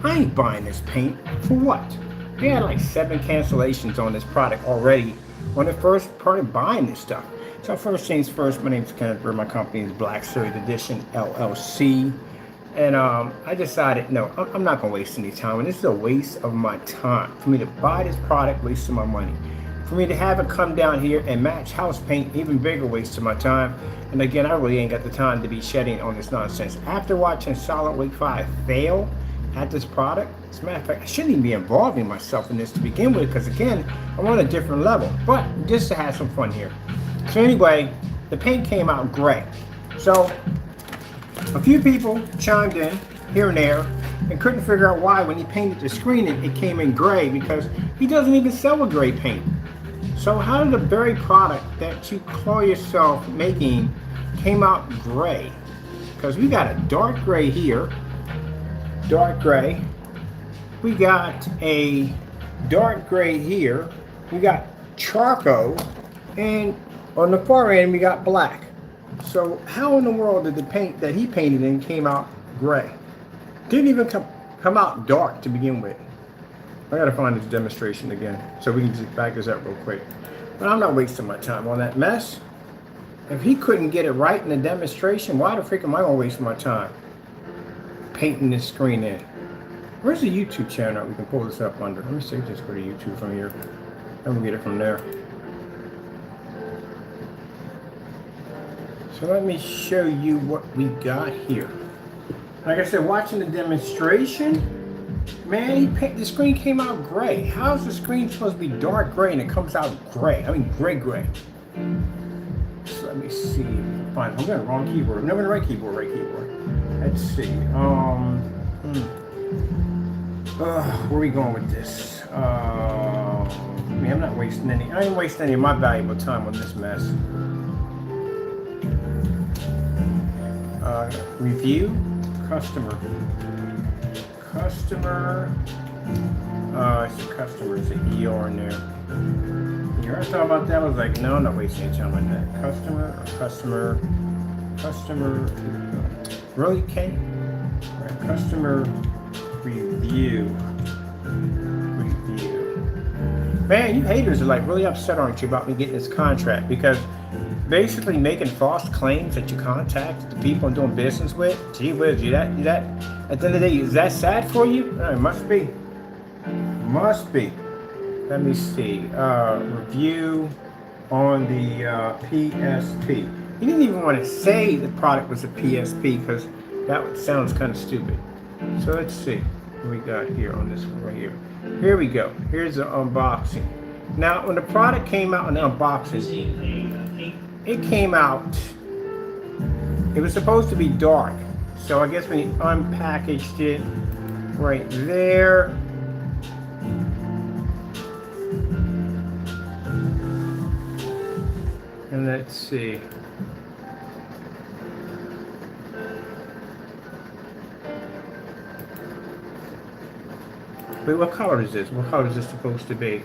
I ain't buying this paint. For what? We had like 7 cancellations on this product already when I first started buying this stuff. So first things first, my name is Kenneth Bird. My company is Black Series Edition LLC. And I decided, no, I'm not going to waste any time. And this is a waste of my time. For me to buy this product, waste of my money. For me to have it come down here and match house paint, even bigger waste of my time. And again, I really ain't got the time to be shedding on this nonsense. After watching Solid Wake 5 fail at this product, as a matter of fact, I shouldn't even be involving myself in this to begin with, because again, I'm on a different level. But just to have some fun here. So anyway, the paint came out gray. So a few people chimed in here and there and couldn't figure out why when he painted the screen it came in gray, because he doesn't even sell a gray paint. So how did the very product that you call yourself making came out gray? Because we got a dark gray here, dark gray. We got a dark gray here. We got charcoal, and on the far end we got black. So how in the world did the paint that he painted in came out gray? Didn't even come out dark to begin with. I gotta find this demonstration again so we can just back this up real quick. But I'm not wasting my time on that mess. If he couldn't get it right in the demonstration, why the freak am I gonna waste my time painting this screen in? Where's the YouTube channel we can pull this up under? Let me see, just go to YouTube from here. And we'll get it from there. So let me show you what we got here. Like I said, watching the demonstration, man, the screen came out gray. How is the screen supposed to be dark gray and it comes out gray? I mean, gray. So let me see. Fine, I'm going the wrong keyboard. I'm never the right keyboard. Let's see. Where are we going with this? Man, I'm not wasting any. I ain't wasting any of my valuable time on this mess. Review, customer. It's a customer, it's an ER in there. You ever thought about that? I was like, no, I'm not wasting any time on that. Customer, really, Kate? Right, customer review. Man, you haters are like really upset, aren't you, about me getting this contract? Because basically making false claims that you contact the people I'm doing business with. Gee whiz, you that at the end of the day, is that sad for you? It must be. Let me see. Review on the PSP. He didn't even want to say the product was a PSP because that sounds kind of stupid. So let's see what we got here on this one right here. Here we go. Here's the unboxing. Now, when the product came out in the unboxing, it came out, it was supposed to be dark. So I guess when you unpackaged it right there, and let's see. Wait, what color is this? What color is this supposed to be?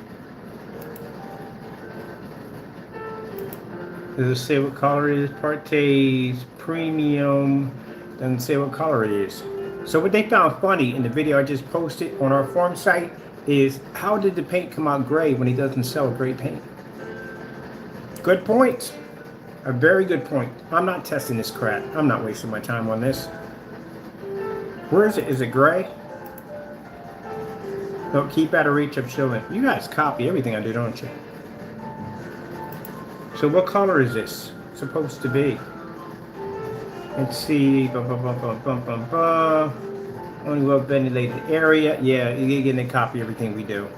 Does it say what color it is? Partes Premium. Doesn't say what color it is. So what they found funny in the video I just posted on our forum site is, how did the paint come out gray when he doesn't sell gray paint? Good point. A very good point. I'm not testing this crap. I'm not wasting my time on this. Where is it? Is it gray? Don't keep out of reach of children. You guys copy everything I do, don't you? So what color is this supposed to be? Let's see. Only well ventilated area. Yeah, you're getting to copy everything we do.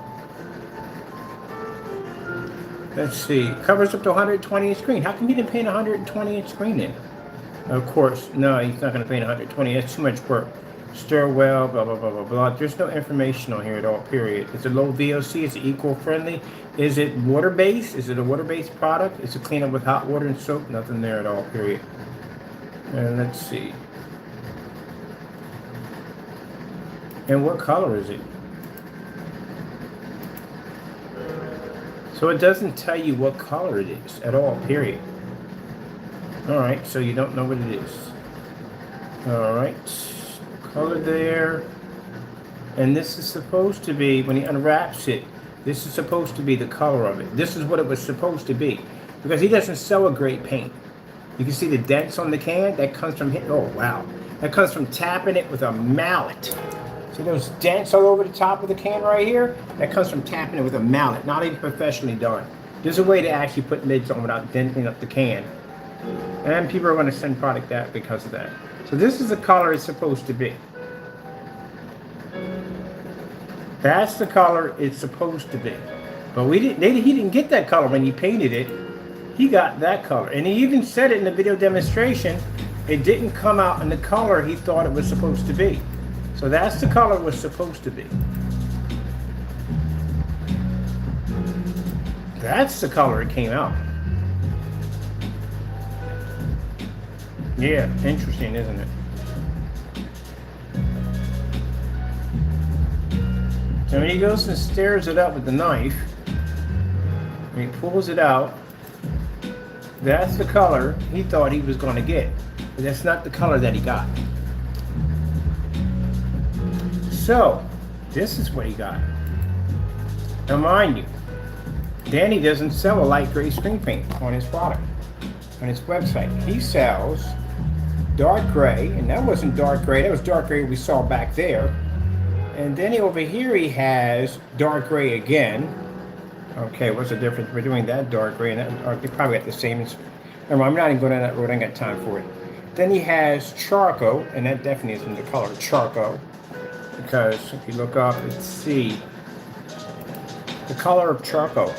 Let's see. Covers up to 120 inch screen. How come you didn't paint a 120 inch screen in? Of course, no, he's not going to paint 120. That's too much work. Stir well, blah, blah, blah, blah, blah. There's no information on here at all, period. It's a low VOC. Is it eco-friendly? Is it water-based? Is it a water-based product? Is it clean up with hot water and soap? Nothing there at all, period. And let's see. And what color is it? So it doesn't tell you what color it is at all, period. All right, so you don't know what it is. All right. Color there. And this is supposed to be, when he unwraps it, this is supposed to be the color of it. This is what it was supposed to be. Because he doesn't sell a great paint. You can see the dents on the can. That comes from, oh wow. That comes from tapping it with a mallet. See those dents all over the top of the can right here? That comes from tapping it with a mallet, not even professionally done. There's a way to actually put lids on without denting up the can. And people are going to send product out because of that. So this is the color it's supposed to be. That's the color it's supposed to be. But he didn't get that color when he painted it. He got that color. And he even said it in the video demonstration. It didn't come out in the color he thought it was supposed to be. So that's the color it was supposed to be. That's the color it came out. Yeah, interesting, isn't it? So when he goes and stares it up with the knife, and he pulls it out, that's the color he thought he was going to get. But that's not the color that he got. So, this is what he got. Now mind you, Danny doesn't sell a light gray screen paint on his product, on his website. He sells dark gray, and that wasn't dark gray, that was dark gray we saw back there. And then over here he has dark gray again. Okay, what's the difference between that dark gray and that dark? They probably got the same. I'm not even going down that road, I ain't got time for it. Then he has charcoal, and that definitely isn't the color charcoal. Because if you look up and see the color of charcoal,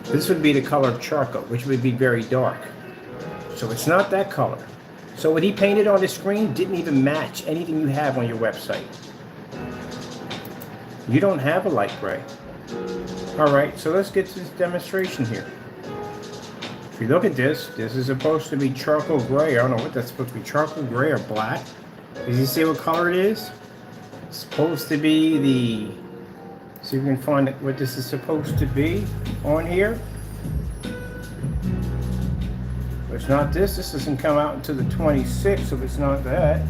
this would be the color of charcoal, which would be very dark. So it's not that color. So what he painted on the screen didn't even match anything you have on your website. You don't have a light gray. All right, so let's get to this demonstration here. If you look at this, this is supposed to be charcoal gray. I don't know what that's supposed to be, charcoal gray or black. Does he say what color it is? It's supposed to be the, see if we can find what this is supposed to be on here. It's not this. This doesn't come out until the 26th, so it's not that.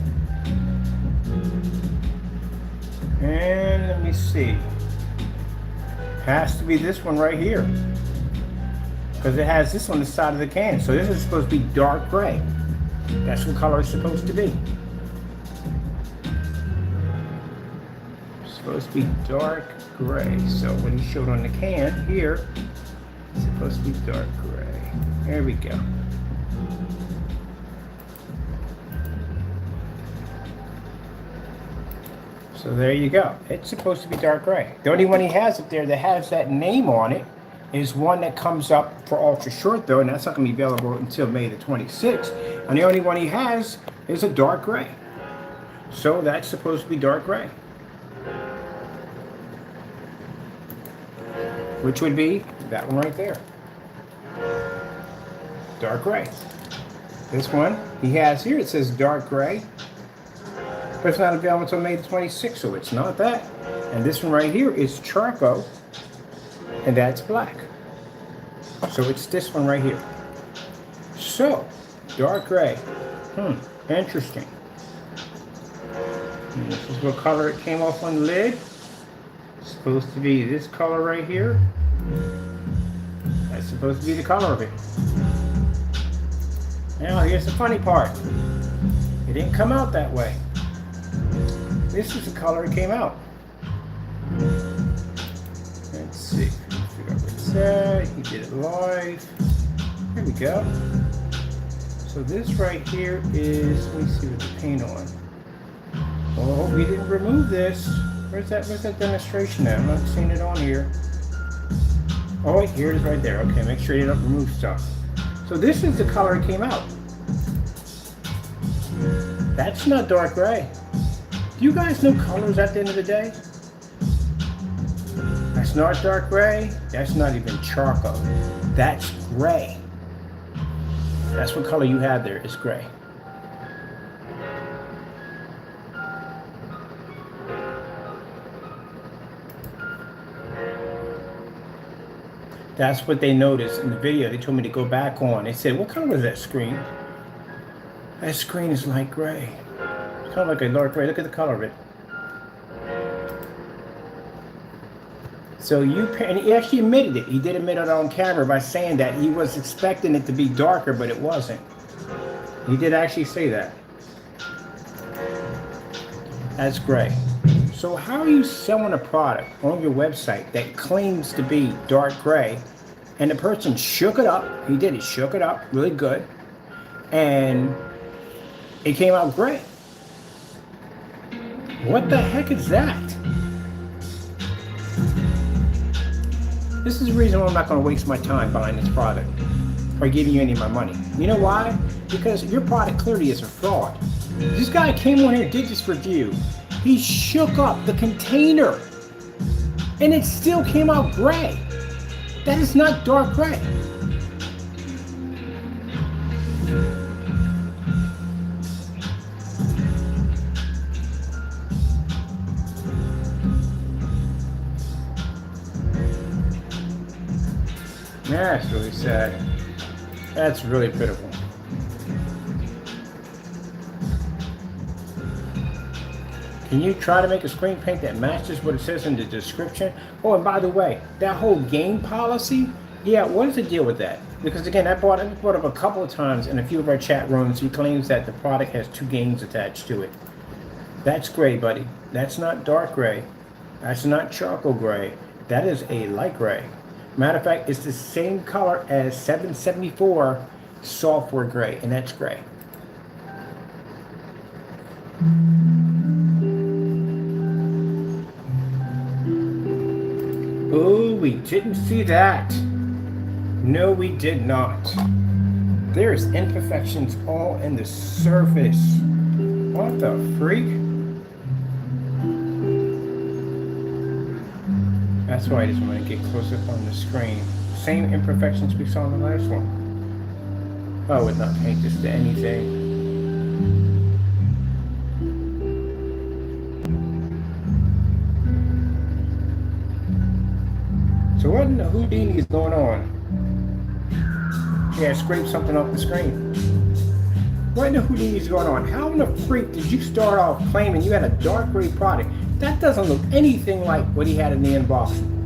And let me see. Has to be this one right here. Because it has this on the side of the can. So this is supposed to be dark gray. That's what color it's supposed to be. It's supposed to be dark gray. So what he showed on the can here, it's supposed to be dark gray. There we go. So there you go. It's supposed to be dark gray. The only one he has up there that has that name on it is one that comes up for ultra short though, and that's not going to be available until May the 26th. And the only one he has is a dark gray. So that's supposed to be dark gray. Which would be that one right there. Dark gray. This one he has here, it says dark gray. But it's not available until May the 26th, so it's not that. And this one right here is charcoal, and that's black. So it's this one right here. So, dark gray. Interesting. And this is what color it came off on the lid. It's supposed to be this color right here. That's supposed to be the color of it. Now, here's the funny part. It didn't come out that way. This is the color it came out. Let's see. Figure out what it said. He did it live. Here we go. So this right here is, let me see with the paint on. Oh, we didn't remove this. Where's that demonstration at? I'm not seeing it on here. Oh wait, here it is right there. Okay, make sure you don't remove stuff. So this is the color it came out. That's not dark gray. Do you guys know colors at the end of the day? That's not dark gray. That's not even charcoal. That's gray. That's what color you have there. It's gray. That's what they noticed in the video. They told me to go back on. They said, what color was that screen? That screen is light gray. It's kind kind of like a dark gray. Look at the color of it. So and he actually admitted it. He did admit it on camera by saying that he was expecting it to be darker, but it wasn't. He did actually say that. That's gray. So how are you selling a product on your website that claims to be dark gray, and the person shook it up? He did. He shook it up really good, and it came out gray. What the heck is that? This is the reason why I'm not going to waste my time buying this product or giving you any of my money. You know why? Because your product clearly is a fraud. This guy came on here and did this review. He shook up the container and it still came out gray. That is not dark gray. That's really sad. That's really pitiful. Can you try to make a screen paint that matches what it says in the description? Oh, and by the way, that whole game policy, yeah, what is the deal with that? Because again, I brought up a couple of times in a few of our chat rooms. He claims that the product has 2 games attached to it. That's gray, buddy. That's not dark gray. That's not charcoal gray. That is a light gray. Matter of fact, it's the same color as 774 software gray, and that's gray. Oh, we didn't see that. No, we did not. There's imperfections all in the surface. What the freak? That's why I just want to get close up on the screen. Same imperfections we saw in the last one. I would not paint this to anything. So what in the Houdini is going on? Yeah, scrape something off the screen. What in the Houdini is going on? How in the freak did you start off claiming you had a dark gray product? That doesn't look anything like what he had in the unboxing.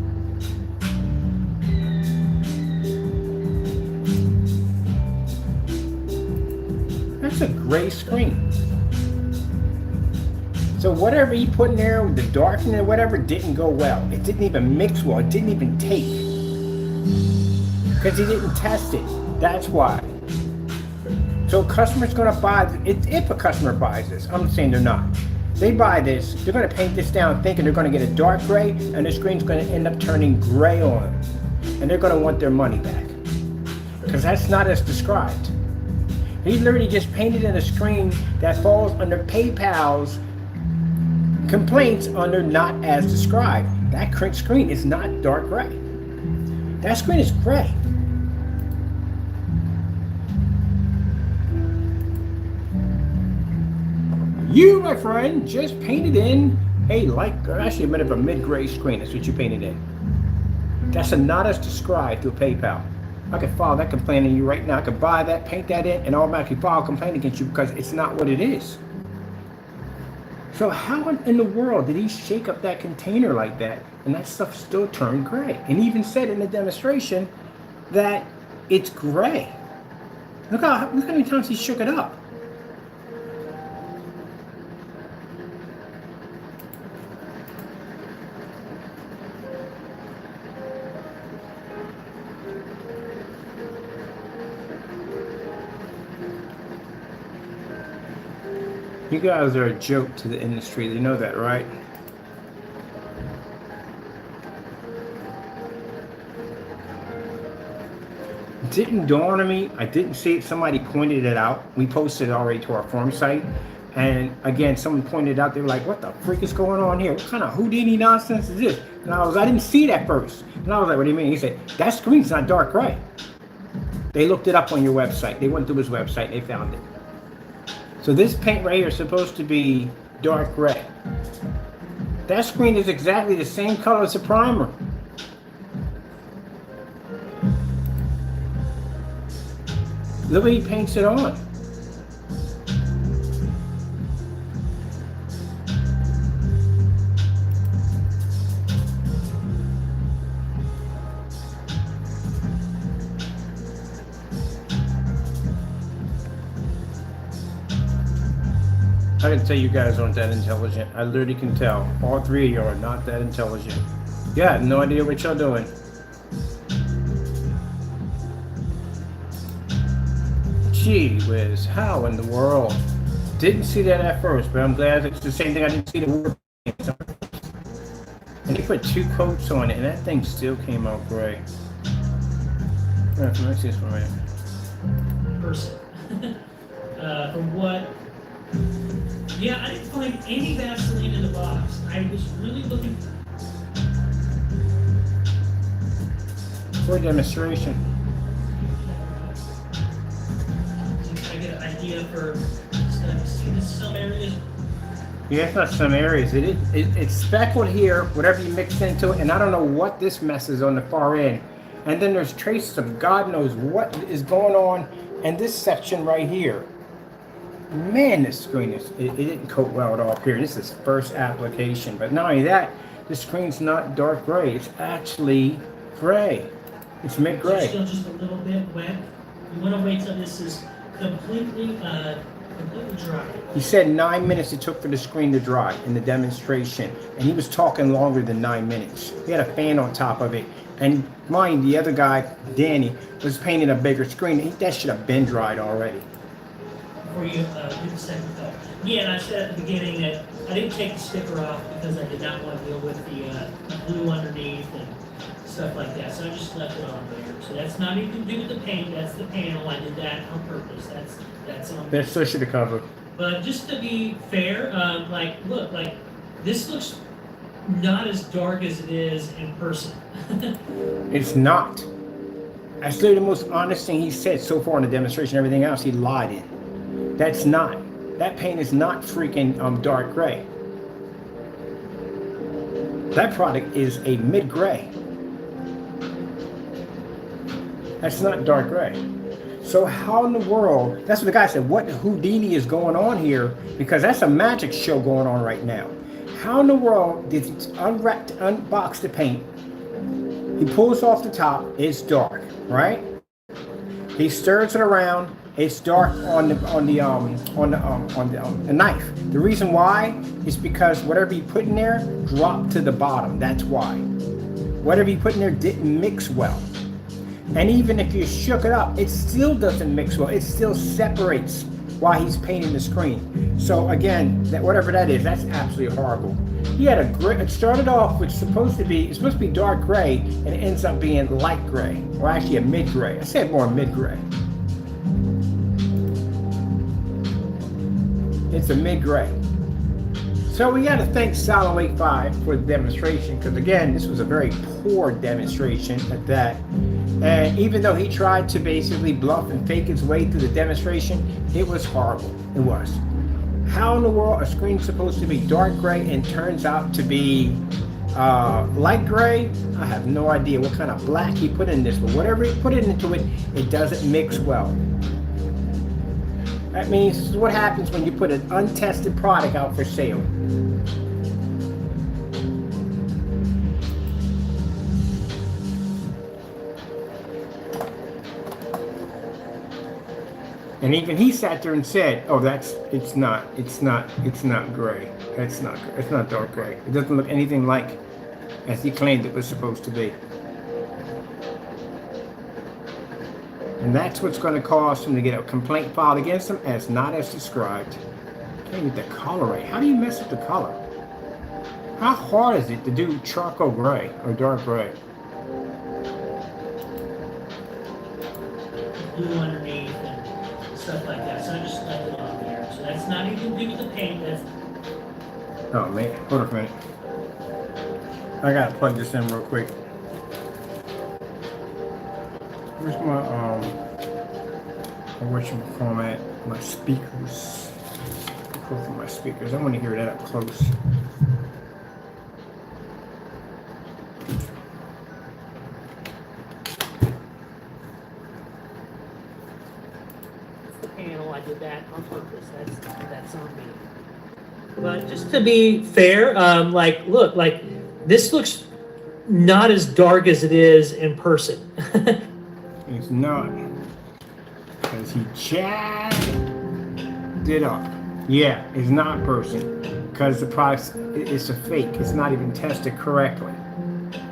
That's a gray screen. So whatever he put in there, the darkening or whatever, didn't go well. It didn't even mix well. It didn't even take. Because he didn't test it. That's why. So a customer's going to buy it. If a customer buys this, I'm saying they're not. They buy this, they're going to paint this down thinking they're going to get a dark gray, and the screen's going to end up turning gray on them. And they're going to want their money back. Because that's not as described. He literally just painted in a screen that falls under PayPal's complaints under not as described. That screen is not dark gray. That screen is gray. You, my friend, just painted in a light, actually a bit of a mid-gray screen. That's what you painted in. That's a not as described through PayPal. I could file that complaint on you right now. I could buy that, paint that in, and automatically file a complaint against you because it's not what it is. So how in the world did he shake up that container like that and that stuff still turned gray? And he even said in the demonstration that it's gray. Look how many times he shook it up. You guys are a joke to the industry. You know that, right? It didn't dawn on me. I didn't see it. Somebody pointed it out. We posted it already to our forum site. And again, someone pointed out, they were like, what the freak is going on here? What kind of Houdini nonsense is this? And I didn't see that first. And I was like, what do you mean? He said, that screen's not dark gray. They looked it up on your website. They went to his website. They found it. So this paint right here is supposed to be dark gray. That screen is exactly the same color as the primer. Look what he paints it on. I can tell you guys aren't that intelligent. I literally can tell. All three of you are not that intelligent. You have no idea what y'all doing. Gee whiz, how in the world? Didn't see that at first, but I'm glad it's the same thing I didn't see the word. And they put 2 coats on it, and that thing still came out gray. Let me see this one right here. Person. From what? Yeah, I didn't find any Vaseline in the box. I was really looking for a demonstration. I get an idea for some areas. Yeah, it's not some areas. It's speckled here, whatever you mix into it, and I don't know what this mess is on the far end. And then there's traces of God knows what is going on in this section right here. Man, this screen it didn't coat well at all here. This is first application, but not only that, the screen's not dark gray. It's actually gray. It's mid gray. Still just a little bit wet. You want to wait till this is completely dry. He said 9 minutes it took for the screen to dry in the demonstration, and he was talking longer than 9 minutes. He had a fan on top of it, and mind the other guy, Danny, was painting a bigger screen. That should have been dried already. Before you do the second coat. Yeah, and I said at the beginning that I didn't take the sticker off because I did not want to deal with the glue underneath and stuff like that. So I just left it on there. So that's not anything to do with the paint. That's the panel. I did that on purpose. That's on. That still should have covered. But just to be fair, look, this looks not as dark as it is in person. It's not. That's literally the most honest thing he said so far in the demonstration. Everything else he lied in. That's not. That paint is not freaking dark gray. That product is a mid gray. That's not dark gray. So how in the world, that's what the guy said, what Houdini is going on here? Because that's a magic show going on right now. How in the world did he unbox the paint? He pulls off the top, it's dark, right? He stirs it around, it's dark on the knife. The reason why is because whatever you put in there dropped to the bottom. That's why. Whatever you put in there didn't mix well. And even if you shook it up, it still doesn't mix well. It still separates while he's painting the screen. So again, that whatever that is, that's absolutely horrible. He had a gray. It started off with it's supposed to be dark gray, and it ends up being light gray, or actually a mid gray. I said more mid gray. It's a mid gray. So we got to thank Solid Lake 5 for the demonstration, because again, this was a very poor demonstration at that. And even though he tried to basically bluff and fake his way through the demonstration, it was horrible. It was. How in the world a screen's supposed to be dark gray and turns out to be light gray? I have no idea what kind of black he put in this, but whatever he put into it, it doesn't mix well. That means this is what happens when you put an untested product out for sale. And even he sat there and said, "Oh, it's not gray. It's not dark gray. It doesn't look anything like as he claimed it was supposed to be." And that's what's going to cause him to get a complaint filed against him as not as described. Can't get the color right. How do you mess up the color? How hard is it to do charcoal gray or dark gray? Glue underneath and stuff like that. So I just left it on there. So that's not anything to do with the paint. That's. Oh man, hold on a minute. I gotta plug this in real quick. Where's my whatchamacallit, my speakers? Go for my speakers. I want to hear that up close. The panel, I did that on purpose. That's on me. But just to be fair, look, this looks not as dark as it is in person. It's not, because he jacked it up. Yeah, it's not a person because the product is a fake. It's not even tested correctly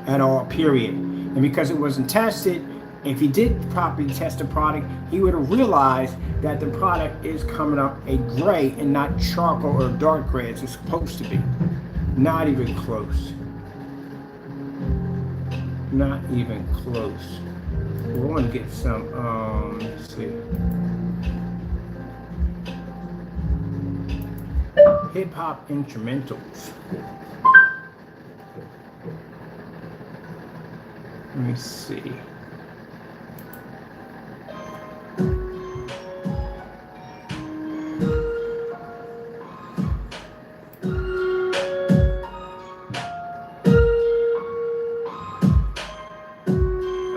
at all, period. And because it wasn't tested, if he did properly test the product, he would have realized that the product is coming up a gray and not charcoal or dark gray as it's supposed to be. Not even close. Not even close. We're going to get some, let's see. Hip hop instrumentals. Let me see.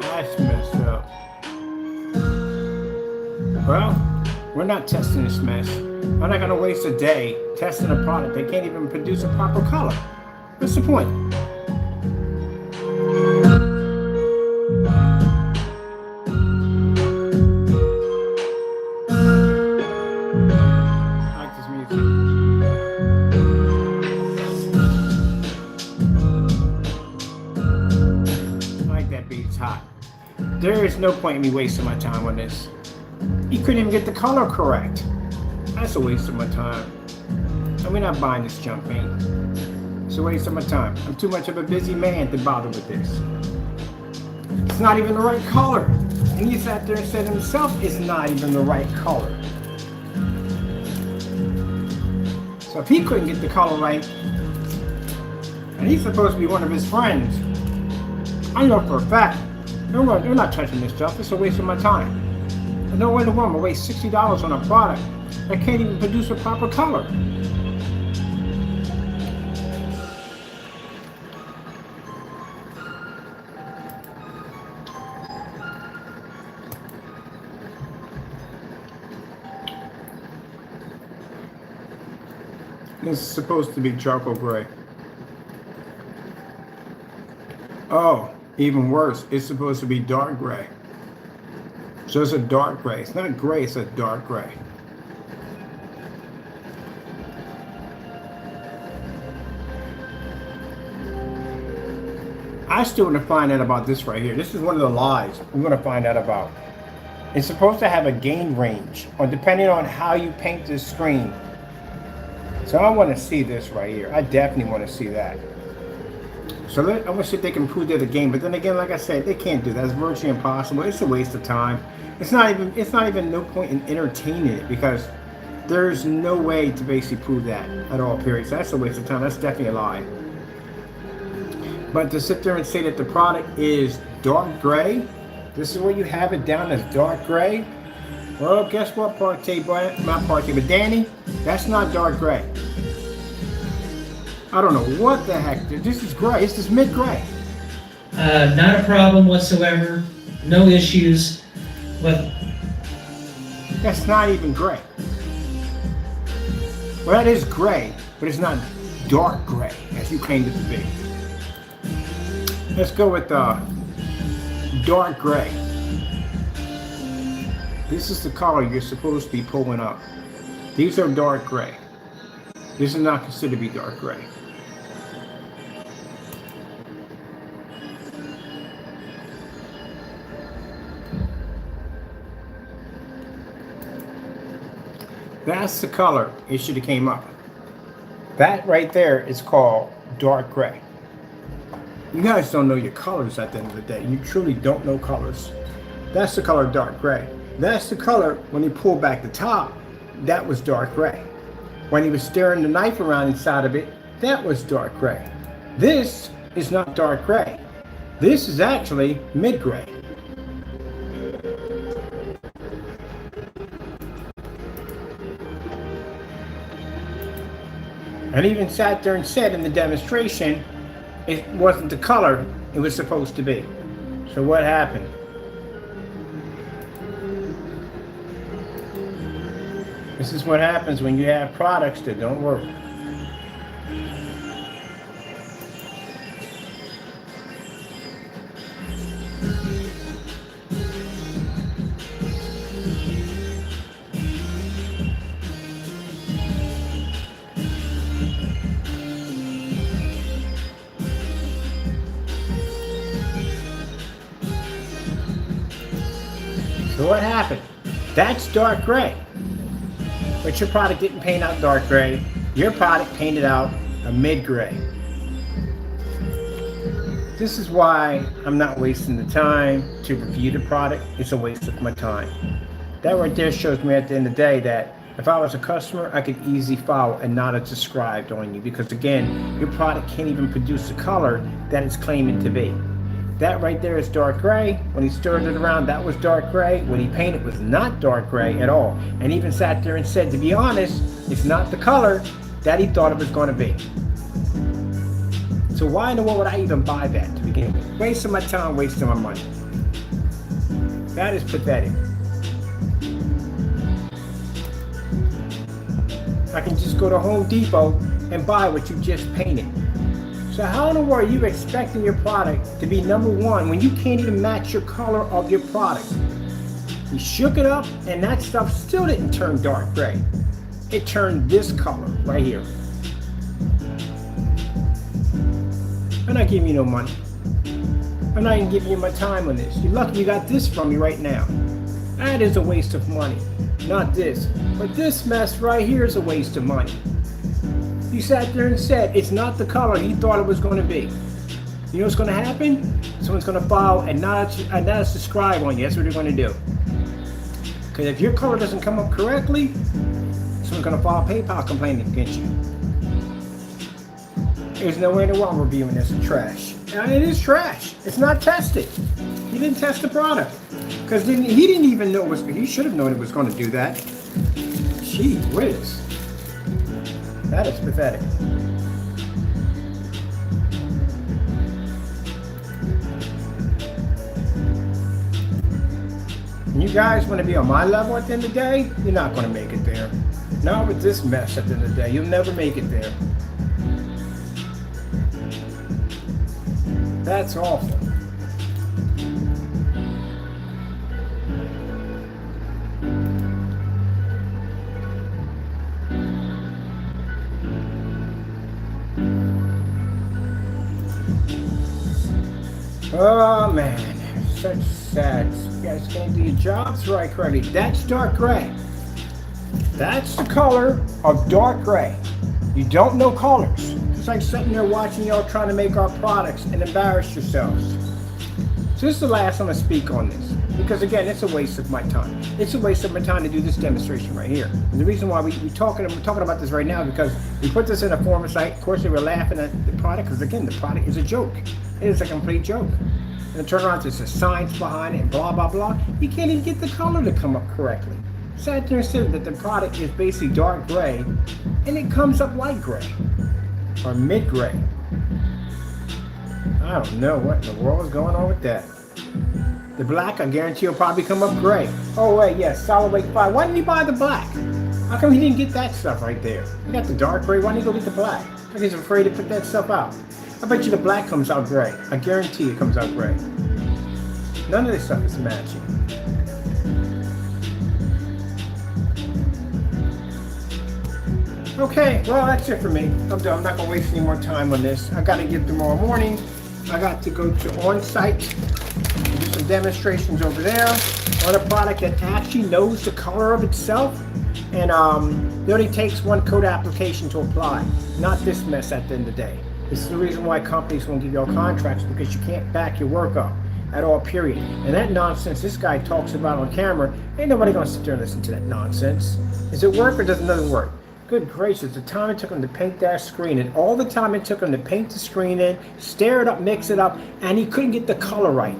That's messed up. Well, we're not testing this mess. I'm not gonna waste a day testing a product. They can't even produce a proper color. What's the point? I like this music. I like that beat. It's hot. There is no point in me wasting my time on this. You couldn't even get the color correct. That's a waste of my time. And we're not buying this junk, man. It's a waste of my time. I'm too much of a busy man to bother with this. It's not even the right color. And he sat there and said himself it's not even the right color. So if he couldn't get the color right, and he's supposed to be one of his friends, I know for a fact, they're not touching this stuff. It's a waste of my time. And no way in the world I'm gonna waste $60 on a product that can't even produce a proper color. This is supposed to be charcoal gray. Oh, even worse, it's supposed to be dark gray. So it's a dark gray. It's not gray, it's a dark gray. I still want to find out about this right here. This is one of the lies we're going to find out about. It's supposed to have a gain range, or depending on how you paint this screen. So I want to see this right here. I definitely want to see that. So I want to see if they can prove they're the game. But then again, like I said, they can't do that. It's virtually impossible. It's a waste of time. It's not even no point in entertaining it because there's no way to basically prove that at all, period. So that's a waste of time. That's definitely a lie. But to sit there and say that the product is dark gray, this is where you have it down as dark gray. Well, guess what, but Danny, that's not dark gray. I don't know what the heck. This is gray. It's just mid-gray. Not a problem whatsoever. No issues. But That's not even gray. Well, that is gray, but it's not dark gray as you claimed it to be. Let's go with dark gray. This is the color you're supposed to be pulling up. These are dark gray. This is not considered to be dark gray. That's the color it should have came up. That right there is called dark gray. You guys don't know your colors at the end of the day. You truly don't know colors. That's the color dark gray. That's the color when he pulled back the top, that was dark gray. When he was staring the knife around inside of it, that was dark gray. This is not dark gray. This is actually mid-gray. And even sat there and said in the demonstration, it wasn't the color it was supposed to be. So what happened? This is what happens when you have products that don't work. So what happened? That's dark gray. But your product didn't paint out dark gray. Your product painted out a mid-gray. This is why I'm not wasting the time to review the product. It's a waste of my time. That right there shows me at the end of the day that if I was a customer, I could easily follow and not have described on you, because again, your product can't even produce the color that it's claiming to be. That right there is dark gray. When he stirred it around, that was dark gray. When he painted, it was not dark gray at all. And even sat there and said, to be honest, it's not the color that he thought it was going to be. So why in the world would I even buy that to begin with? Wasting my time, wasting my money. That is pathetic. I can just go to Home Depot and buy what you just painted. So how in the world are you expecting your product to be number one when you can't even match your color of your product? You shook it up and that stuff still didn't turn dark gray. It turned this color right here. I'm not giving you no money. I'm not even giving you my time on this. You're lucky you got this from me right now. That is a waste of money. Not this. But this mess right here is a waste of money. You sat there and said it's not the color he thought it was going to be. You know what's going to happen? Someone's going to follow and not subscribe on you. That's what they're going to do. Because if your color doesn't come up correctly, someone's going to file a PayPal complaint against you. There's no way in the world reviewing this is trash. And it is trash. It's not tested. He didn't test the product. Because he didn't even know he should have known it was going to do that. Gee whiz. That is pathetic. And you guys want to be on my level at the end of the day? You're not going to make it there. Not with this mess at the end of the day. You'll never make it there. That's awful. Oh man, such sad. You guys can't do your jobs right correctly. That's dark gray. That's the color of dark gray. You don't know colors. It's like sitting there watching y'all trying to make our products and embarrass yourselves. So this is the last time I speak on this. Because again, it's a waste of my time. It's a waste of my time to do this demonstration right here. And the reason why we're talking about this right now is because we put this in a form site. Of course, they were laughing at the product because again, the product is a joke. It is a complete joke. And it turns around, there's a science behind it and blah, blah, blah. You can't even get the color to come up correctly. Sat there and said that the product is basically dark gray and it comes up light gray or mid gray. I don't know what in the world is going on with that. The black, I guarantee, will probably come up gray. Oh wait, yes, solid weight 5. Why didn't he buy the black? How come he didn't get that stuff right there? He got the dark gray, why didn't he go get the black? Like he's afraid to put that stuff out. I bet you the black comes out gray. I guarantee it comes out gray. None of this stuff is matching. Okay, well that's it for me. I'm done. I'm not gonna waste any more time on this. I gotta get tomorrow morning. I got to go to on-site and do some demonstrations over there on a product that actually knows the color of itself. And it only takes one code application to apply. Not this mess at the end of the day. This is the reason why companies won't give you all contracts, because you can't back your work up at all, period. And that nonsense this guy talks about on camera, ain't nobody gonna sit there and listen to that nonsense. Does it work or does it not work? Good gracious, the time it took him to paint that screen and all the time it took him to paint the screen in, stare it up, mix it up, and he couldn't get the color right.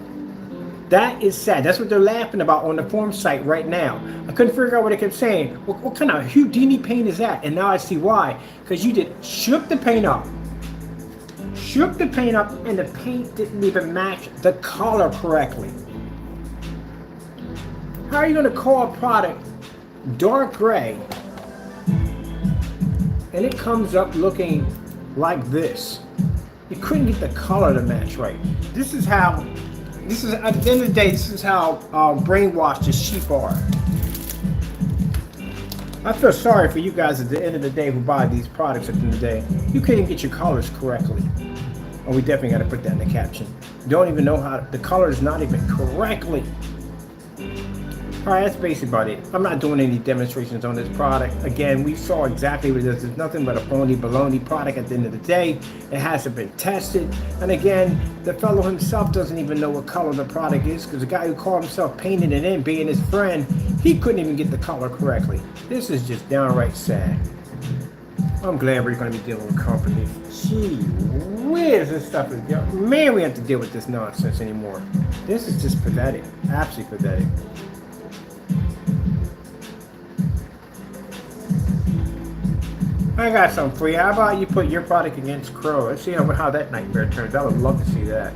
That is sad. That's what they're laughing about on the form site right now. I couldn't figure out what they kept saying. What kind of Houdini paint is that? And now I see why. Because you shook the paint up. Shook the paint up and the paint didn't even match the color correctly. How are you going to call a product dark gray and it comes up looking like this? You couldn't get the color to match right. This is at the end of the day, this is how brainwashed the sheep are. I feel sorry for you guys at the end of the day who buy these products at the end of the day. You couldn't get your colors correctly. Oh, we definitely got to put that in the caption. You don't even know how, the color is not even correctly. All right, that's basically about it. I'm not doing any demonstrations on this product. Again, we saw exactly what it is. It's nothing but a phony baloney product at the end of the day. It hasn't been tested. And again, the fellow himself doesn't even know what color the product is, because the guy who called himself painted it in, being his friend, he couldn't even get the color correctly. This is just downright sad. I'm glad we're going to be dealing with companies. Gee whiz, this stuff is... Man, we have to deal with this nonsense anymore. This is just pathetic. Absolutely pathetic. I got something for you. How about you put your product against Crow? Let's see how that nightmare turns out. I would love to see that.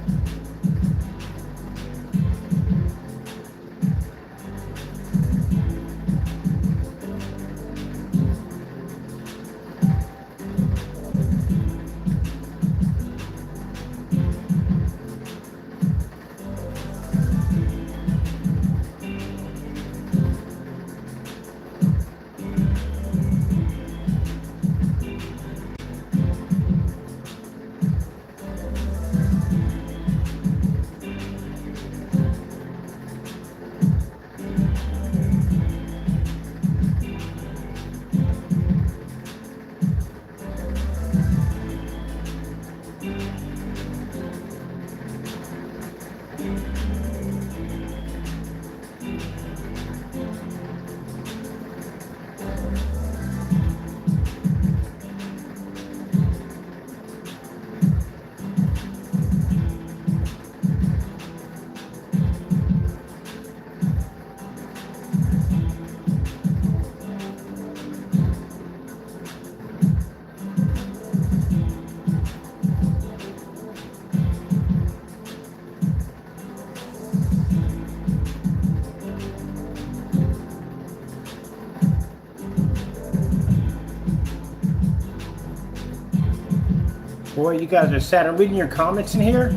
Boy, you guys are sad. I'm reading your comments in here.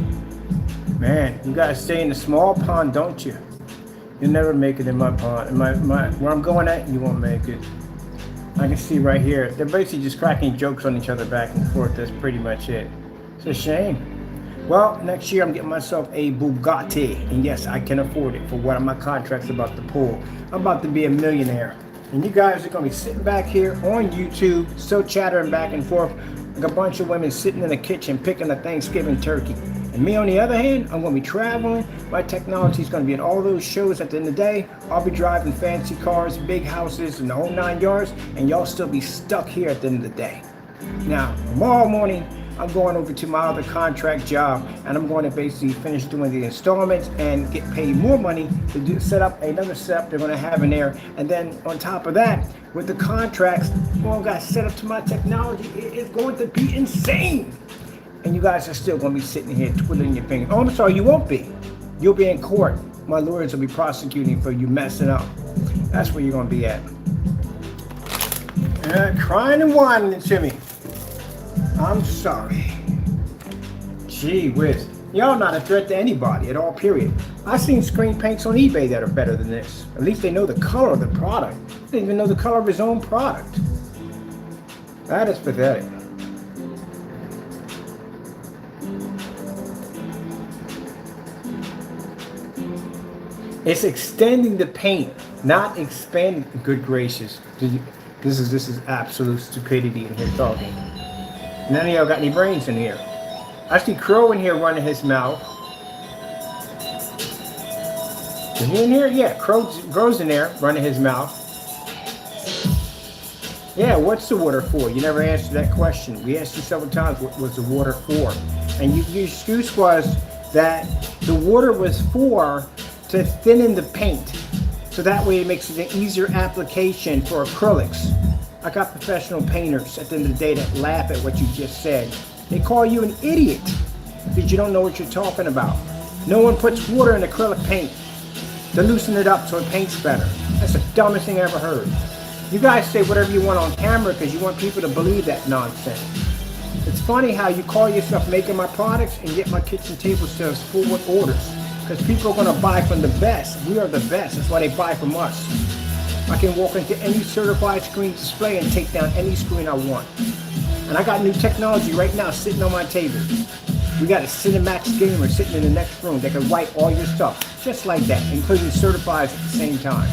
Man, you guys stay in the small pond, don't you? You'll never make it in my pond. In where I'm going at, you won't make it. I can see right here. They're basically just cracking jokes on each other back and forth. That's pretty much it. It's a shame. Well, next year I'm getting myself a Bugatti. And yes, I can afford it for what my contract's about to pull. I'm about to be a millionaire. And you guys are going to be sitting back here on YouTube, still chattering back and forth like a bunch of women sitting in the kitchen picking a Thanksgiving turkey. And me, on the other hand, I'm going to be traveling. My technology is going to be in all those shows at the end of the day. I'll be driving fancy cars, big houses, and the whole 9 yards, and y'all still be stuck here at the end of the day. Now, tomorrow morning, I'm going over to my other contract job, and I'm going to basically finish doing the installments and get paid more money to set up another setup they're going to have in there. And then on top of that, with the contracts, well, got set up to my technology, it's going to be insane. And you guys are still going to be sitting here twiddling your fingers. Oh, I'm sorry, you won't be. You'll be in court. My lawyers will be prosecuting for you messing up. That's where you're going to be at. Crying and whining to me. I'm sorry. Gee whiz. Y'all not a threat to anybody at all, period. I've seen screen paints on eBay that are better than this. At least they know the color of the product. They didn't even know the color of his own product. That is pathetic. It's extending the paint, not expanding. Good gracious. This is absolute stupidity in here talking. None of y'all got any brains in here. I see Crow in here running his mouth. Is he in here? Yeah, Crow's in there running his mouth. Yeah, what's the water for? You never answered that question. We asked you several times what was the water for. And your excuse was that the water was for to thin the paint. So that way it makes it an easier application for acrylics. I got professional painters at the end of the day that laugh at what you just said. They call you an idiot because you don't know what you're talking about. No one puts water in acrylic paint to loosen it up so it paints better. That's the dumbest thing I ever heard. You guys say whatever you want on camera because you want people to believe that nonsense. It's funny how you call yourself making my products and yet my kitchen table says full with orders. Because people are going to buy from the best. We are the best. That's why they buy from us. I can walk into any certified screen display and take down any screen I want. And I got new technology right now sitting on my table. We got a Cinemax gamer sitting in the next room that can write all your stuff, just like that, including certifies at the same time.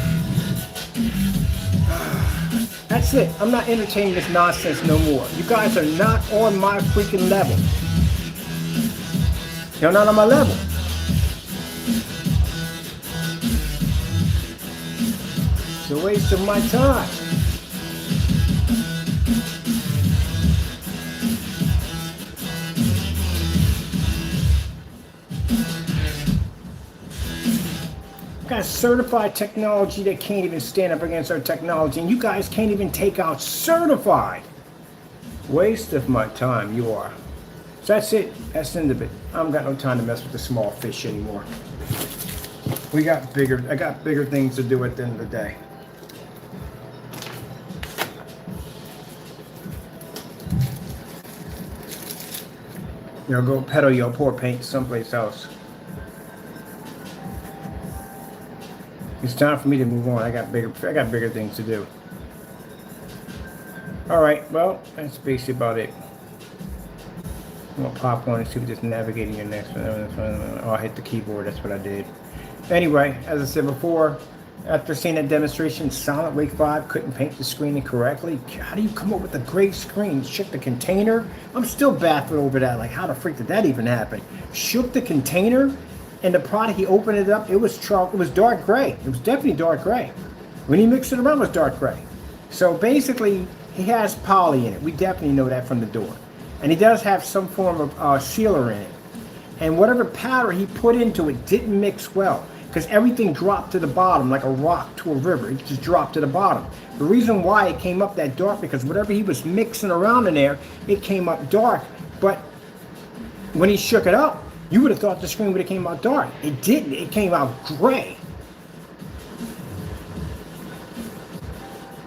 That's it. I'm not entertaining this nonsense no more. You guys are not on my freaking level. You're not on my level. It's a waste of my time. Got certified technology that can't even stand up against our technology, and you guys can't even take out certified. Waste of my time, you are. So that's it. That's the end of it. I haven't got no time to mess with the small fish anymore. I got bigger things to do at the end of the day. Go peddle your poor paint someplace else. It's time for me to move on. I got bigger things to do. All right, well, that's basically about it. I'm gonna pop on and see what this navigating your next one. Oh, I hit the keyboard. That's what I did. Anyway, as I said before, after seeing that demonstration, Silent Wake 5 couldn't paint the screen correctly. How do you come up with a gray screen? Shook the container. I'm still baffled over that. Like, how the freak did that even happen? Shook the container. And the product, he opened it up, it was dark gray. It was definitely dark gray. When he mixed it around, it was dark gray. So basically, he has poly in it. We definitely know that from the door. And he does have some form of sealer in it. And whatever powder he put into it didn't mix well, because everything dropped to the bottom like a rock to a river. It just dropped to the bottom. The reason why it came up that dark, because whatever he was mixing around in there, it came up dark. But when he shook it up, you would have thought the screen would have came out dark. It didn't. It came out gray.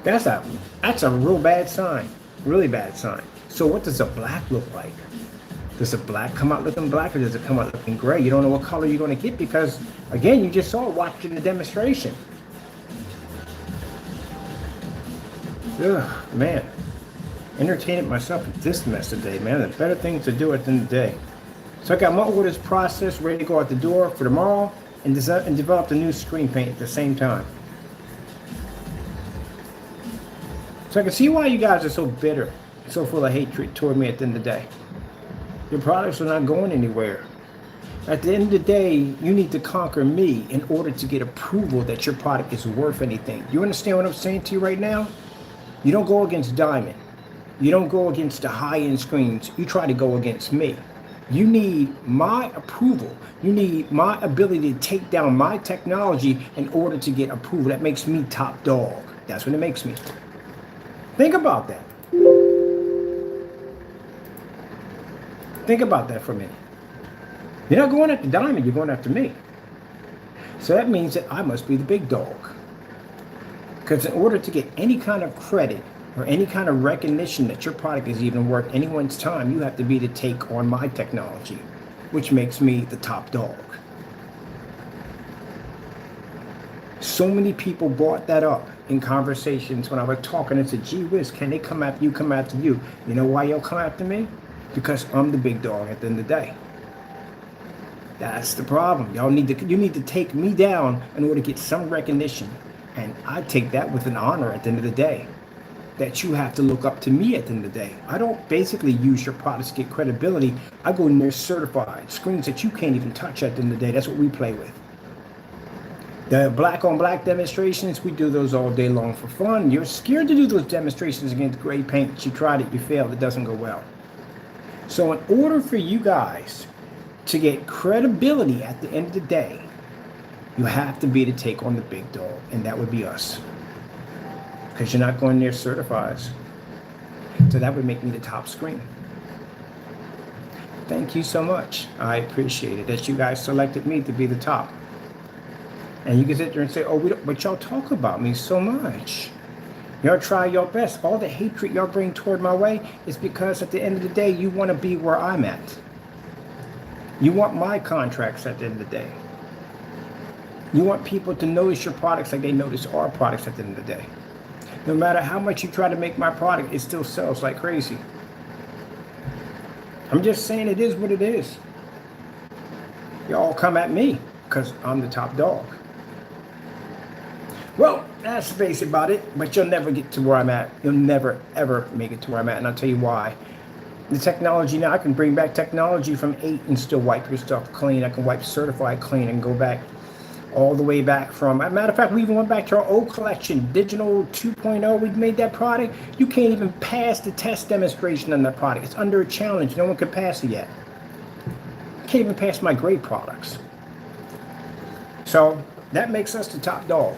That's a real bad sign. Really bad sign. So what does a black look like? Does a black come out looking black, or does it come out looking gray? You don't know what color you're going to get, because, again, you just saw it watching the demonstration. Ugh, man. Entertaining myself with this mess today, man. There's better things to do at the end of the day. So I got my orders processed, ready to go out the door for tomorrow, and develop the new screen paint at the same time. So I can see why you guys are so bitter, so full of hatred toward me at the end of the day. Your products are not going anywhere. At the end of the day, you need to conquer me in order to get approval that your product is worth anything. You understand what I'm saying to you right now? You don't go against Diamond. You don't go against the high-end screens. You try to go against me. You need my approval. You need my ability to take down my technology in order to get approval. That makes me top dog. That's what it makes me. Think about that. Think about that for a minute. You're not going after Diamond, you're going after me. So that means that I must be the big dog. Because in order to get any kind of credit or any kind of recognition that your product is even worth anyone's time, you have to be to take on my technology, which makes me the top dog. So many people brought that up in conversations when I was talking and said, gee whiz, can they come after you, come after you? You know why you'll come after me? Because I'm the big dog at the end of the day. That's the problem. You need to take me down in order to get some recognition. And I take that with an honor at the end of the day. That you have to look up to me at the end of the day. I don't basically use your products to get credibility. I go near certified screens that you can't even touch at the end of the day. That's what we play with. The black on black demonstrations, we do those all day long for fun. You're scared to do those demonstrations against gray paint. You tried it, you failed, it doesn't go well. So in order for you guys to get credibility at the end of the day, you have to be to take on the big dog, and that would be us. Because you're not going near certifieds. So that would make me the top screen. Thank you so much. I appreciate it that you guys selected me to be the top. And you can sit there and say, oh, but y'all talk about me so much. Y'all try your best. All the hatred y'all bring toward my way is because at the end of the day, you want to be where I'm at. You want my contracts at the end of the day. You want people to notice your products like they notice our products at the end of the day. No matter how much you try to make my product, it still sells like crazy. I'm just saying it is what it is. You all come at me because I'm the top dog. Well, that's basically about it, but you'll never get to where I'm at. You'll never, ever make it to where I'm at, and I'll tell you why. The technology now, I can bring back technology from 8 and still wipe your stuff clean. I can wipe certified clean and go back all the way back from, as a matter of fact, we even went back to our old collection, Digital 2.0. We made that product. You can't even pass the test demonstration on that product. It's under a challenge. No one could pass it yet. Can't even pass my grade products. So that makes us the top dog.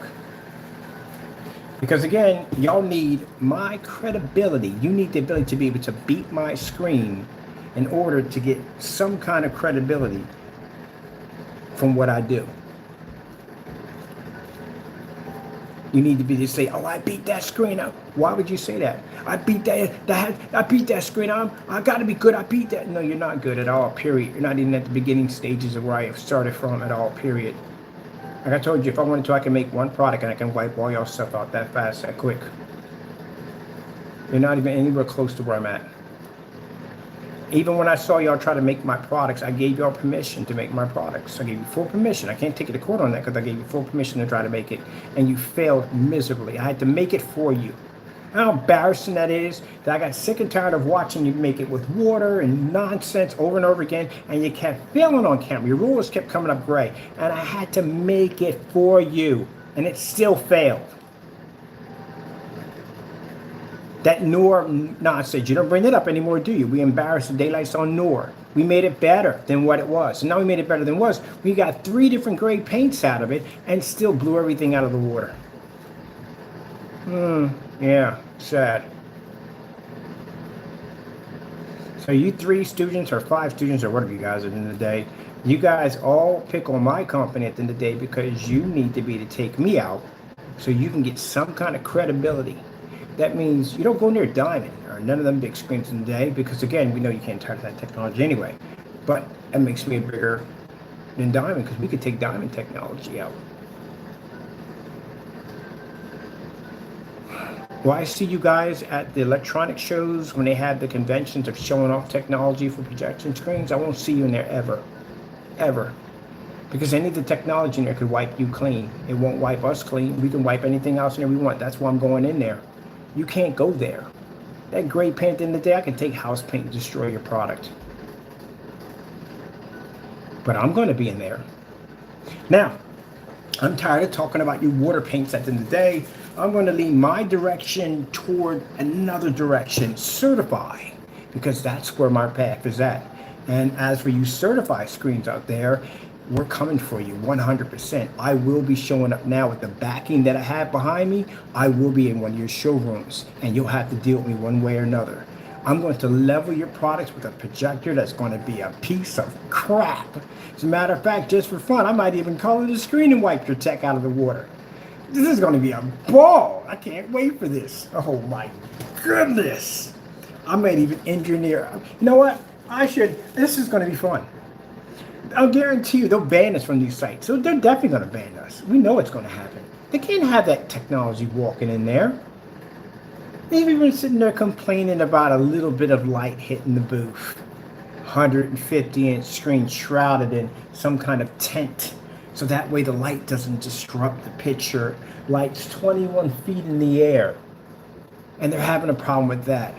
Because again, y'all need my credibility. You need the ability to be able to beat my screen in order to get some kind of credibility from what I do. You need to be to say, "Oh, I beat that screen up." Why would you say that? I beat that screen up. I got to be good. I beat that. No, you're not good at all. Period. You're not even at the beginning stages of where I started from at all. Period. Like I told you, if I wanted to, I can make one product and I can wipe all y'all stuff out that fast, that quick. You're not even anywhere close to where I'm at. Even when I saw y'all try to make my products, I gave y'all permission to make my products. I gave you full permission. I can't take you to court on that because I gave you full permission to try to make it. And you failed miserably. I had to make it for you. How embarrassing that is, that I got sick and tired of watching you make it with water and nonsense over and over again, and you kept failing on camera. Your rulers kept coming up gray, and I had to make it for you, and it still failed. That Noor nonsense, you don't bring it up anymore, do you? We embarrassed the daylights on Noor. We made it better than what it was. And now we made it better than it was. We got 3 different grade paints out of it and still blew everything out of the water. Yeah, sad. So you 3 students or 5 students or whatever you guys are at the end of the day, you guys all pick on my company at the end of the day because you need to be to take me out so you can get some kind of credibility. That means you don't go near Diamond or none of them big screens in the day because, again, we know you can't touch that technology anyway. But it makes me bigger than Diamond because we could take Diamond technology out. Well, I see you guys at the electronic shows when they have the conventions of showing off technology for projection screens. I won't see you in there ever. Ever. Because any of the technology in there could wipe you clean. It won't wipe us clean. We can wipe anything else in there we want. That's why I'm going in there. You can't go there. That gray paint at the end of the day, I can take house paint and destroy your product. But I'm going to be in there. Now, I'm tired of talking about you water paints at the end of the day. I'm going to lean my direction toward another direction, certify, because that's where my path is at. And as for you certified screens out there, we're coming for you 100%. I will be showing up now with the backing that I have behind me. I will be in one of your showrooms, and you'll have to deal with me one way or another. I'm going to level your products with a projector that's going to be a piece of crap. As a matter of fact, just for fun, I might even color the screen and wipe your tech out of the water. This is going to be a ball. I can't wait for this. Oh my goodness. I might even engineer. You know what? This is going to be fun. I'll guarantee you they'll ban us from these sites. So they're definitely going to ban us. We know it's going to happen. They can't have that technology walking in there. They've even sitting there complaining about a little bit of light hitting the booth. 150-inch screen shrouded in some kind of tent. So that way the light doesn't disrupt the picture. Light's 21 feet in the air. And they're having a problem with that.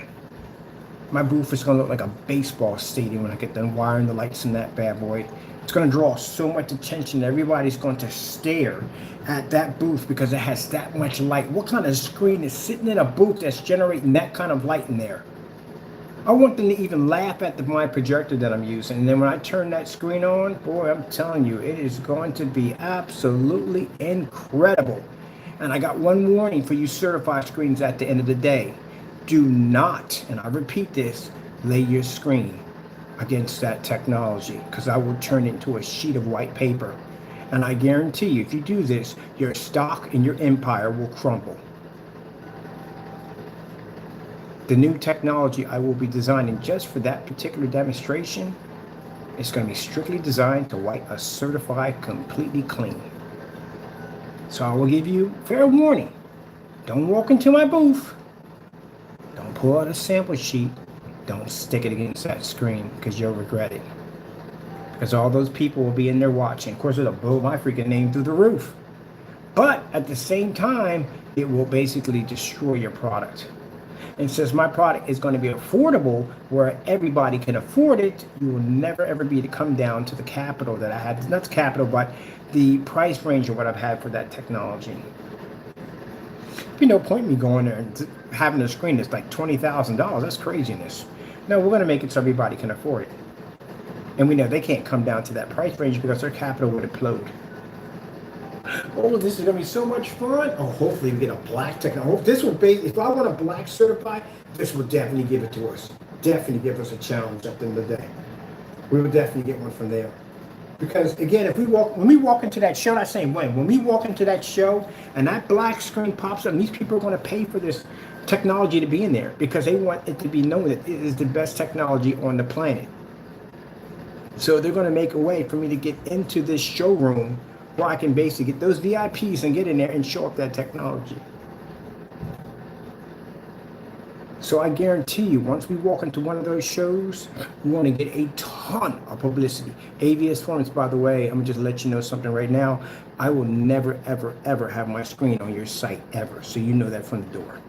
My booth is going to look like a baseball stadium when I get done wiring the lights in that bad boy. It's going to draw so much attention. Everybody's going to stare at that booth because it has that much light. What kind of screen is sitting in a booth that's generating that kind of light in there? I want them to even laugh at my projector that I'm using. And then when I turn that screen on, boy, I'm telling you, it is going to be absolutely incredible. And I got one warning for you certified screens at the end of the day. Do not, and I repeat this, lay your screen against that technology because I will turn it into a sheet of white paper. And I guarantee you, if you do this, your stock and your empire will crumble. The new technology I will be designing just for that particular demonstration is going to be strictly designed to wipe a certified completely clean. So I will give you fair warning. Don't walk into my booth. Don't pull out a sample sheet. Don't stick it against that screen because you'll regret it. because all those people will be in there watching. Of course, it'll blow my freaking name through the roof. But at the same time, it will basically destroy your product. And since my product is going to be affordable where everybody can afford it, you will never ever be to come down to the capital that I had. Not the capital, but the price range of what I've had for that technology. There'd be no point in me going there and having a screen that's like $20,000. That's craziness. No, we're going to make it so everybody can afford it. And we know they can't come down to that price range because their capital would implode. Oh, this is going to be so much fun. Oh, hopefully we get a black technology. This will be, if I want a black certified, this will definitely give it to us. Definitely give us a challenge at the end of the day. We will definitely get one from there. Because again, when we walk into that show, that same way, when we walk into that show and that black screen pops up, and these people are going to pay for this technology to be in there because they want it to be known that it is the best technology on the planet. So they're going to make a way for me to get into this showroom where I can basically get those VIPs and get in there and show up that technology. So I guarantee you, once we walk into one of those shows, we want to get a ton of publicity. AVS Forums, by the way, I'm going to just let you know something right now. I will never, ever, ever have my screen on your site, ever. So you know that from the door.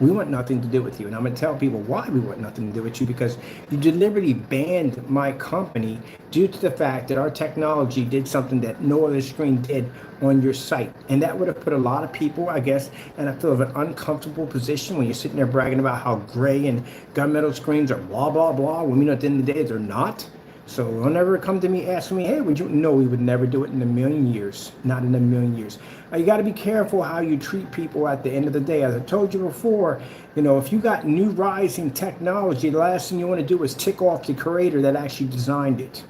We want nothing to do with you. And I'm going to tell people why we want nothing to do with you, because you deliberately banned my company due to the fact that our technology did something that no other screen did on your site. And that would have put a lot of people, I guess, in a feel of an uncomfortable position when you're sitting there bragging about how gray and gunmetal screens are blah, blah, blah, when we know at the end of the day they're not. So they'll never come to me asking me, hey, would you? No, we would never do it in a million years. Not in a million years. You got to be careful how you treat people at the end of the day. As I told you before, if you got new rising technology, the last thing you want to do is tick off the creator that actually designed it.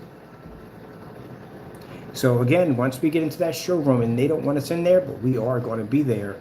So again, once we get into that showroom, and they don't want us in there, but we are going to be there,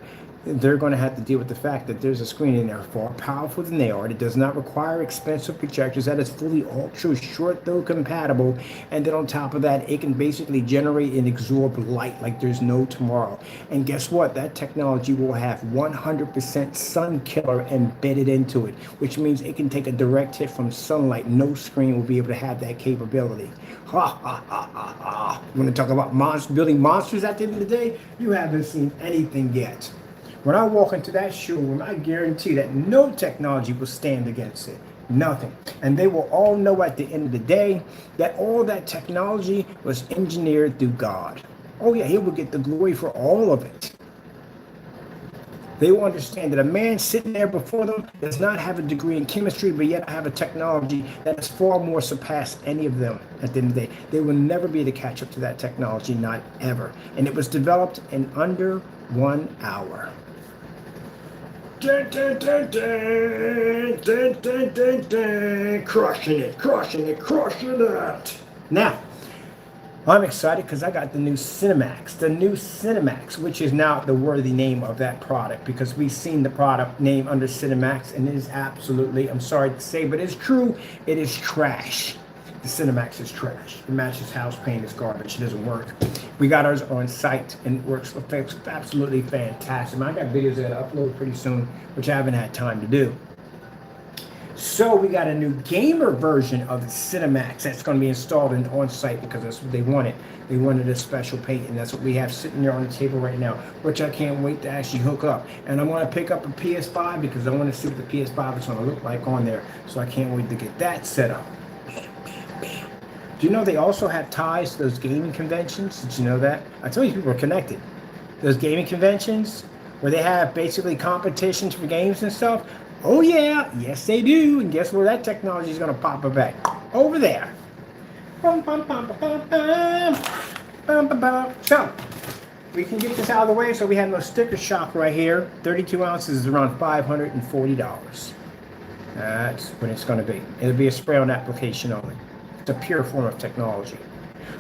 they're going to have to deal with the fact that there's a screen in there far powerful than they are. It does not require expensive projectors. That is fully ultra short though compatible. And then on top of that, it can basically generate and absorb light like there's no tomorrow. And guess what? That technology will have 100% sun killer embedded into it, which means it can take a direct hit from sunlight. No screen will be able to have that capability. Ha ha ha ha ha. You want to talk about building monsters at the end of the day? You haven't seen anything yet. When I walk into that showroom, I guarantee that no technology will stand against it. Nothing. And they will all know at the end of the day that all that technology was engineered through God. Oh yeah, he will get the glory for all of it. They will understand that a man sitting there before them does not have a degree in chemistry, but yet have a technology that is far more surpassed any of them at the end of the day. They will never be able to catch up to that technology, not ever. And it was developed in under 1 hour. Dun, dun, dun, dun, dun, dun, dun, dun. Crushing it. Now, I'm excited because I got the new Cinemax, which is now the worthy name of that product, because we've seen the product name under Cinemax, and it is absolutely, I'm sorry to say, but it's true, it is trash. The Cinemax is trash. It matches house paint, is garbage. It doesn't work. We got ours on site and it works absolutely fantastic. I got videos that I upload pretty soon, which I haven't had time to do. So we got a new gamer version of the Cinemax that's going to be installed on site because that's what they wanted. They wanted a special paint, and that's what we have sitting there on the table right now, which I can't wait to actually hook up. And I'm going to pick up a PS5 because I want to see what the PS5 is going to look like on there. So I can't wait to get that set up. Do you know they also have ties to those gaming conventions? Did you know that? I told you people are connected. Those gaming conventions where they have basically competitions for games and stuff. Oh yeah, yes they do. And guess where that technology is going to pop up at? Over there. So, we can get this out of the way so we have no sticker shock right here. 32 ounces is around $540. That's what it's going to be. It'll be a spray-on application only. It's a pure form of technology.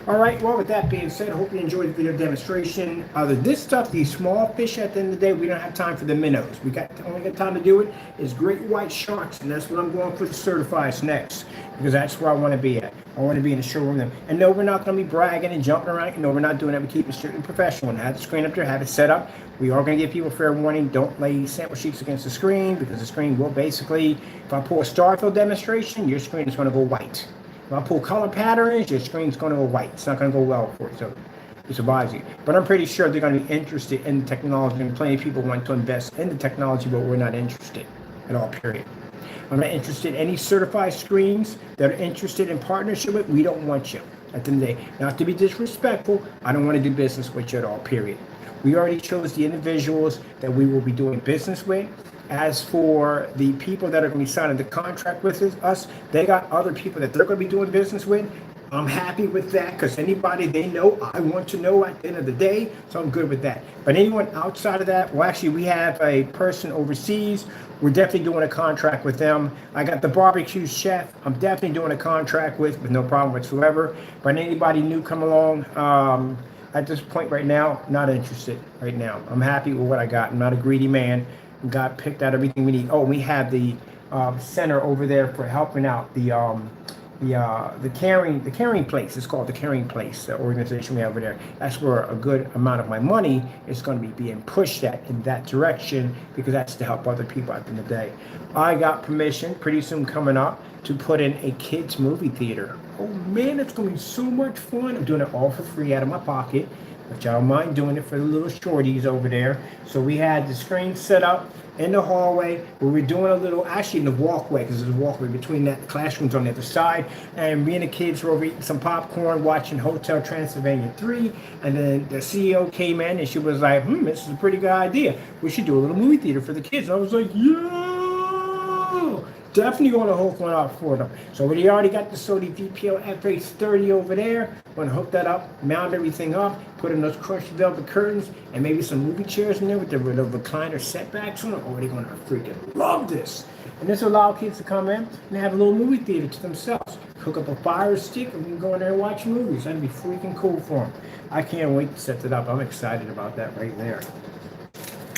All right, well, with that being said, I hope you enjoyed the video demonstration. This stuff, these small fish, at the end of the day, we don't have time for the minnows. Only got time to do it is great white sharks, and that's what I'm going for the certifieds next, because that's where I want to be at. I want to be in the showroom with them. And no, we're not going to be bragging and jumping around. No, we're not doing that. We keep it strictly professional. And have the screen up there, have it set up. We are going to give people fair warning. Don't lay sample sheets against the screen, because the screen will basically, if I pull a Starfield demonstration, your screen is going to go white. If I pull color patterns, your screen's going to go white. It's not going to go well for it. So it's advising. But I'm pretty sure they're going to be interested in the technology, and plenty of people want to invest in the technology, but we're not interested at all, period. I'm not interested in any certified screens that are interested in partnership with. We don't want you. At the end of the day, not to be disrespectful, I don't want to do business with you at all, period. We already chose the individuals that we will be doing business with. As for the people that are going to be signing the contract with us, they got other people that they're going to be doing business with. I'm happy with that because anybody they know, I want to know at the end of the day, so I'm good with that. But anyone outside of that, well, actually, we have a person overseas. We're definitely doing a contract with them. I got the barbecue chef. I'm definitely doing a contract with no problem whatsoever. But anybody new come along, at this point right now, not interested right now. I'm happy with what I got. I'm not a greedy man. God picked out everything we need. Oh, we have the center over there for helping out the caring place. It's called the Caring Place, the organization we have over there. That's where a good amount of my money is going to be being pushed at in that direction, because that's to help other people at the end of the day. I got permission pretty soon coming up to put in a kids movie theater. Oh man, it's going to be so much fun. I'm doing it all for free out of my pocket, but y'all don't mind doing it for the little shorties over there. So we had the screen set up in the hallway where we're doing a little, actually in the walkway, because there's a walkway between that, the classrooms on the other side, and me and the kids were over eating some popcorn, watching Hotel Transylvania 3, and then the CEO came in and she was like, this is a pretty good idea. We should do a little movie theater for the kids. And I was like, yeah! Definitely going to hook one up for them. So we already got the Sony VPL FH30 over there. Going to hook that up, mount everything up, put in those crushed velvet curtains, and maybe some movie chairs in there with the recliner setbacks on them. Oh, they're going to freaking love this. And this will allow kids to come in and have a little movie theater to themselves. Hook up a Fire Stick, and we can go in there and watch movies. That'd be freaking cool for them. I can't wait to set it up. I'm excited about that right there.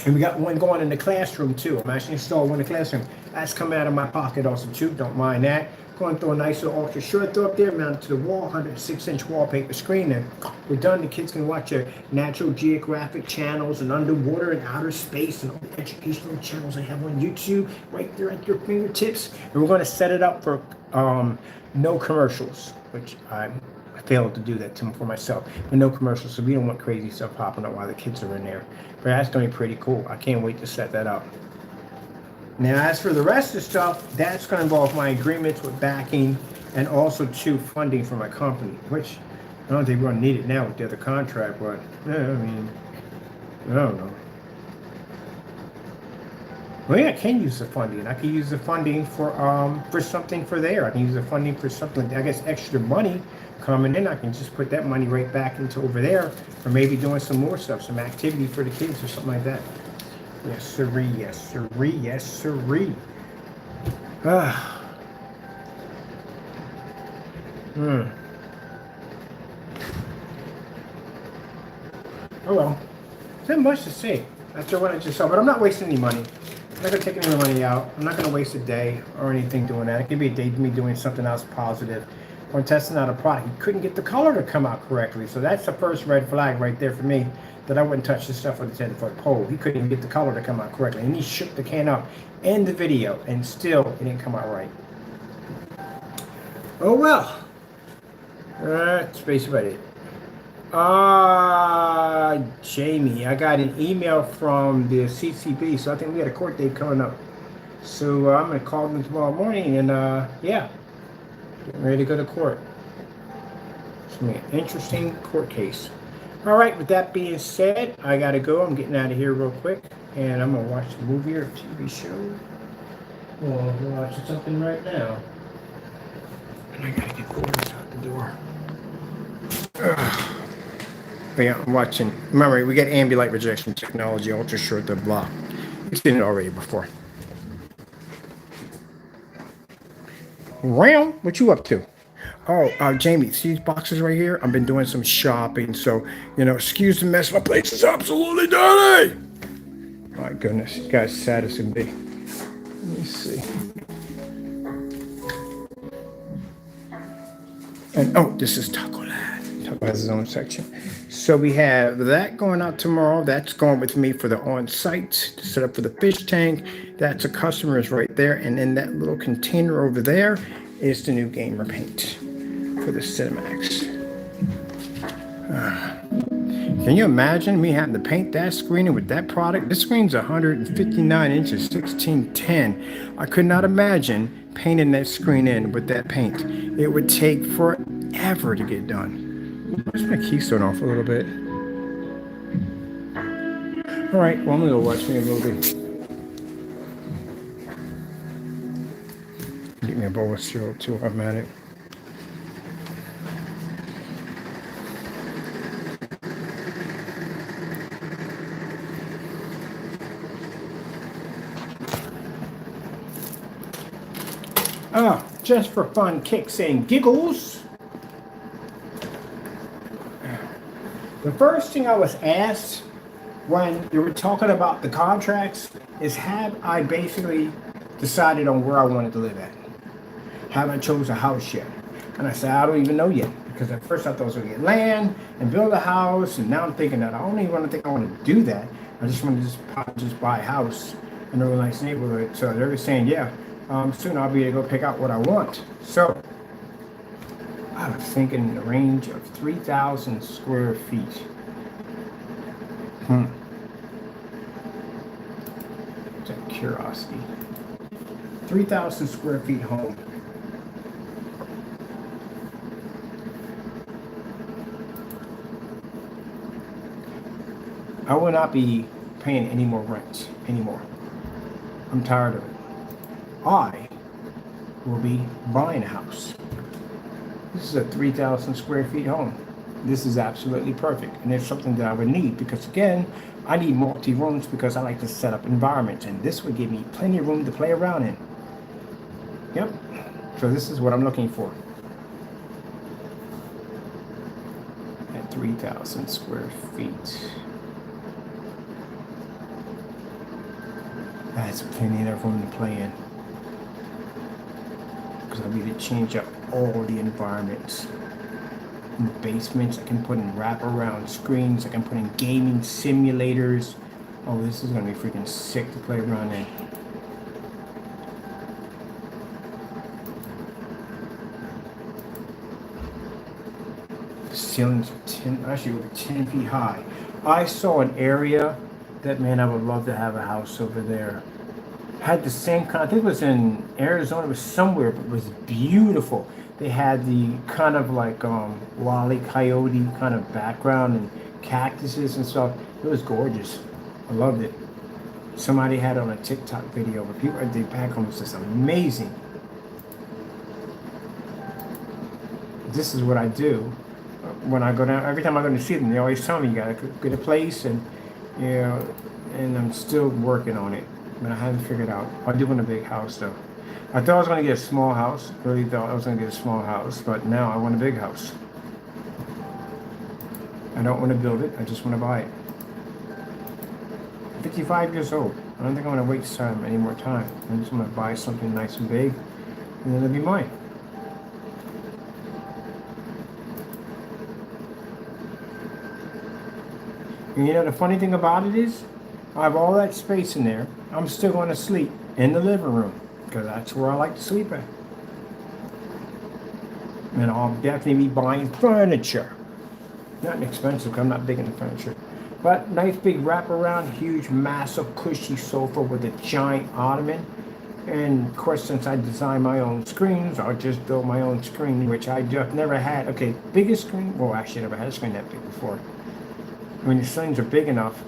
And we got one going in the classroom too. I'm actually installing one in the classroom. That's coming out of my pocket also too. Don't mind that. Going to throw a nice little ultra short throw up there, mounted to the wall, 106-inch wallpaper screen. And we're done. The kids can watch their Natural Geographic channels and underwater and outer space and all the educational channels I have on YouTube right there at your fingertips. And we're going to set it up for no commercials, which I failed to do that for myself. But no commercials, so we don't want crazy stuff popping up while the kids are in there. But that's going to be pretty cool. I can't wait to set that up. Now, as for the rest of the stuff, that's going to involve my agreements with backing and also funding for my company, which I don't think we're going to need it now with the other contract, but yeah, I mean, I don't know. Well, yeah, I can use the funding. I can use the funding for something for there. I can use the funding for something, I guess, extra money coming in. I can just put that money right back into over there, or maybe doing some more stuff, some activity for the kids or something like that. Yes, sirree, yes, sirree, yes, sirree. Oh well, not much to say after what I just saw, but I'm not wasting any money. I'm not going to take any money out. I'm not going to waste a day or anything doing that. It could be a day to me doing something else positive or testing out a product. He couldn't get the color to come out correctly. So that's the first red flag right there for me, that I wouldn't touch this stuff with a 10-foot pole. He couldn't even get the color to come out correctly. And he shook the can up in the video, and still it didn't come out right. Oh well. That's basically it. Jamie, I got an email from the CCB, so I think we got a court date coming up. So I'm going to call them tomorrow morning, and yeah, getting ready to go to court. It's going to be an interesting court case. All right, with that being said, I got to go. I'm getting out of here real quick, and I'm going to watch a movie or a TV show. Well, I'm watching something right now. And I got to get orders out the door. Ugh. But yeah, I'm watching. Remember, we got Ambilight rejection technology, ultra short, the blah. You've seen it already before. Well, what you up to? Oh, Jamie, see these boxes right here? I've been doing some shopping, so, excuse the mess. My place is absolutely dirty. My goodness, you guys sad as can be. Let me see. And, this is Taco Land. Taco has his own section. So we have that going out tomorrow. That's going with me for the on-site to set up for the fish tank. That's a customer's right there. And in that little container over there is the new gamer paint. for the Cinemax. Can you imagine me having to paint that screen with that product? This screen's 159 inches, 1610. I could not imagine painting that screen in with that paint. It would take forever to get done. Let's my keystone off a little bit. All right, well, I'm gonna go watch me a movie. Get me a bowl of cereal too, I'm at it. Just for fun, kicks and giggles. The first thing I was asked when you were talking about the contracts is, have I basically decided on where I wanted to live at? Have I chose a house yet? And I said, I don't even know yet. Because at first I thought I was going to get land and build a house. And now I'm thinking that I don't even think I want to do that. I just want to just buy a house in a really nice neighborhood. So they're saying, yeah, soon I'll be able to go pick out what I want. So I was thinking in the range of 3,000 square feet. It's a curiosity. 3,000 square feet home. I will not be paying any more rent anymore. I'm tired of it. I will be buying a house. This is a 3,000 square feet home. This is absolutely perfect. And it's something that I would need because, again, I need multi-rooms because I like to set up environments. And this would give me plenty of room to play around in. Yep. So this is what I'm looking for. At 3,000 square feet. That's plenty of room to play in. Because I'll be able to change up all the environments. In the basements, I can put in wraparound screens. I can put in gaming simulators. Oh, this is going to be freaking sick to play around in. The ceilings are actually over 10 feet high. I saw an area that, man, I would love to have a house over there. Had the same kind, I think it was in Arizona, it was somewhere, but it was beautiful. They had the kind of like Wile E. Coyote kind of background and cactuses and stuff. It was gorgeous. I loved it. Somebody had it on a TikTok video, but people at the background was just amazing. This is what I do when I go down. Every time I go to see them, they always tell me you gotta get a place, and you know, and I'm still working on it. But I haven't figured out. I do want a big house though. I thought I was going to get a small house. Really thought I was going to get a small house, but now I want a big house. I don't want to build it. I just want to buy it. I'm 55 years old. I don't think I want to waste time any more time. I just want to buy something nice and big, and then it'll be mine. And you know the funny thing about it is, I have all that space in there. I'm still going to sleep in the living room because that's where I like to sleep at. And I'll definitely be buying furniture. Not expensive because I'm not big into furniture. But nice big wraparound, huge, massive, cushy sofa with a giant ottoman. And of course, since I design my own screens, I'll just build my own screen, which I've never had. Okay, biggest screen? Well, actually, I never had a screen that big before. When the screens are big enough,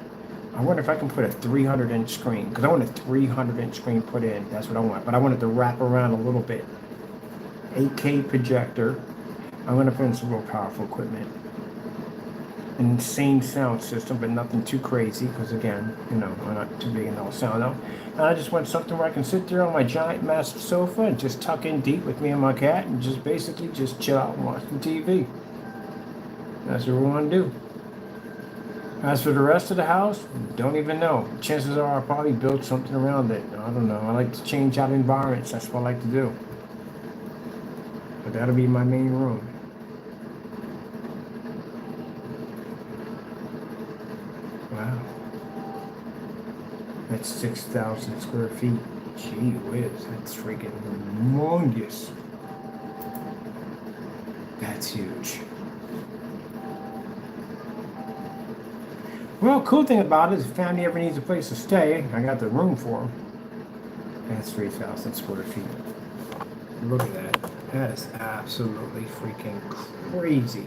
I wonder if I can put a 300-inch screen, because I want a 300-inch screen put in. That's what I want. But I want it to wrap around a little bit. 8K projector. I'm going to put in some real powerful equipment. An insane sound system, but nothing too crazy, because again, you know, I'm not too big in all sound out. And I just want something where I can sit there on my giant, massive sofa and just tuck in deep with me and my cat and just basically just chill out and watch some TV. That's what we want to do. As for the rest of the house, don't even know. Chances are I'll probably build something around it. I don't know. I like to change out environments. That's what I like to do. But that'll be my main room. Wow. That's 6,000 square feet. Gee whiz, that's freaking humongous. That's huge. Well, cool thing about it is if family ever needs a place to stay, I got the room for them. That's 3,000 square feet. Look at that. That is absolutely freaking crazy.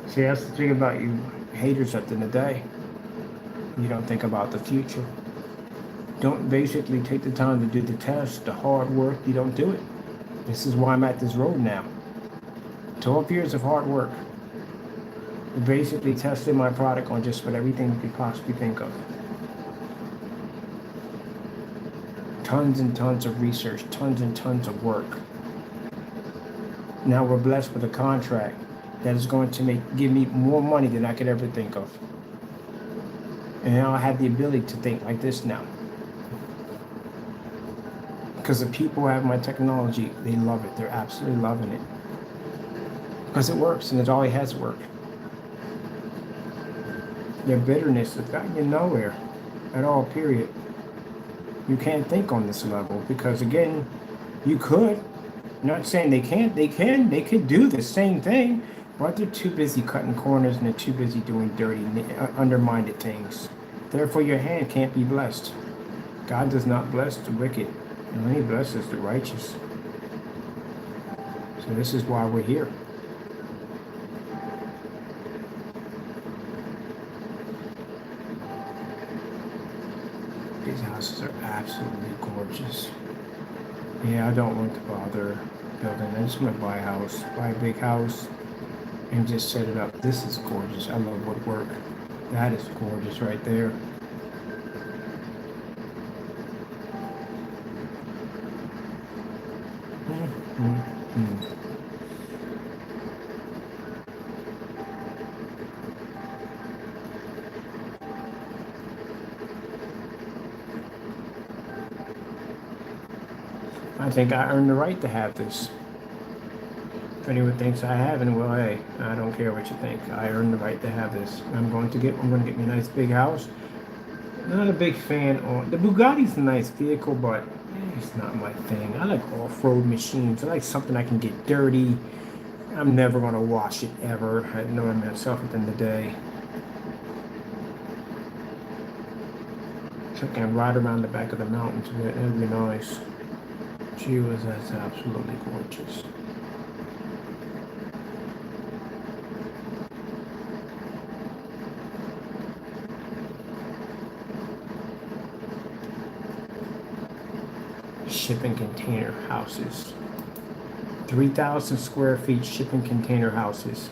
See, that's the thing about you haters at the end of the day. You don't think about the future. Don't basically take the time to do the test, the hard work. You don't do it. This is why I'm at this road now. 12 years of hard work. Basically testing my product on just about everything you could possibly think of. Tons and tons of research, tons and tons of work. Now we're blessed with a contract that is going to give me more money than I could ever think of. And now I have the ability to think like this now. Because the people who have my technology, they love it. They're absolutely loving it. Because it works, and it always has worked. Their bitterness has gotten you nowhere at all, period. You can't think on this level because, again, you could. I'm not saying they can't. They could do the same thing, but they're too busy cutting corners and they're too busy doing dirty, undermined things. Therefore, your hand can't be blessed. God does not bless the wicked. He only blesses the righteous. So this is why we're here. These houses are absolutely gorgeous. Yeah, I don't want to bother building. I just want to buy a house, buy a big house, and just set it up. This is gorgeous. I love woodwork. That is gorgeous right there. I think I earned the right to have this. If anyone thinks I haven't, well, hey, I don't care what you think. I earned the right to have this. I'm going to get me a nice big house. Not a big fan on the Bugatti's a nice vehicle, but it's not my thing. I like off-road machines. I like something I can get dirty. I'm never going to wash it ever. I know it myself at the end of the day. So I can ride around the back of the mountains with it. That'd be nice. Gee whiz, that's absolutely gorgeous. Shipping container houses. 3,000 square feet shipping container houses.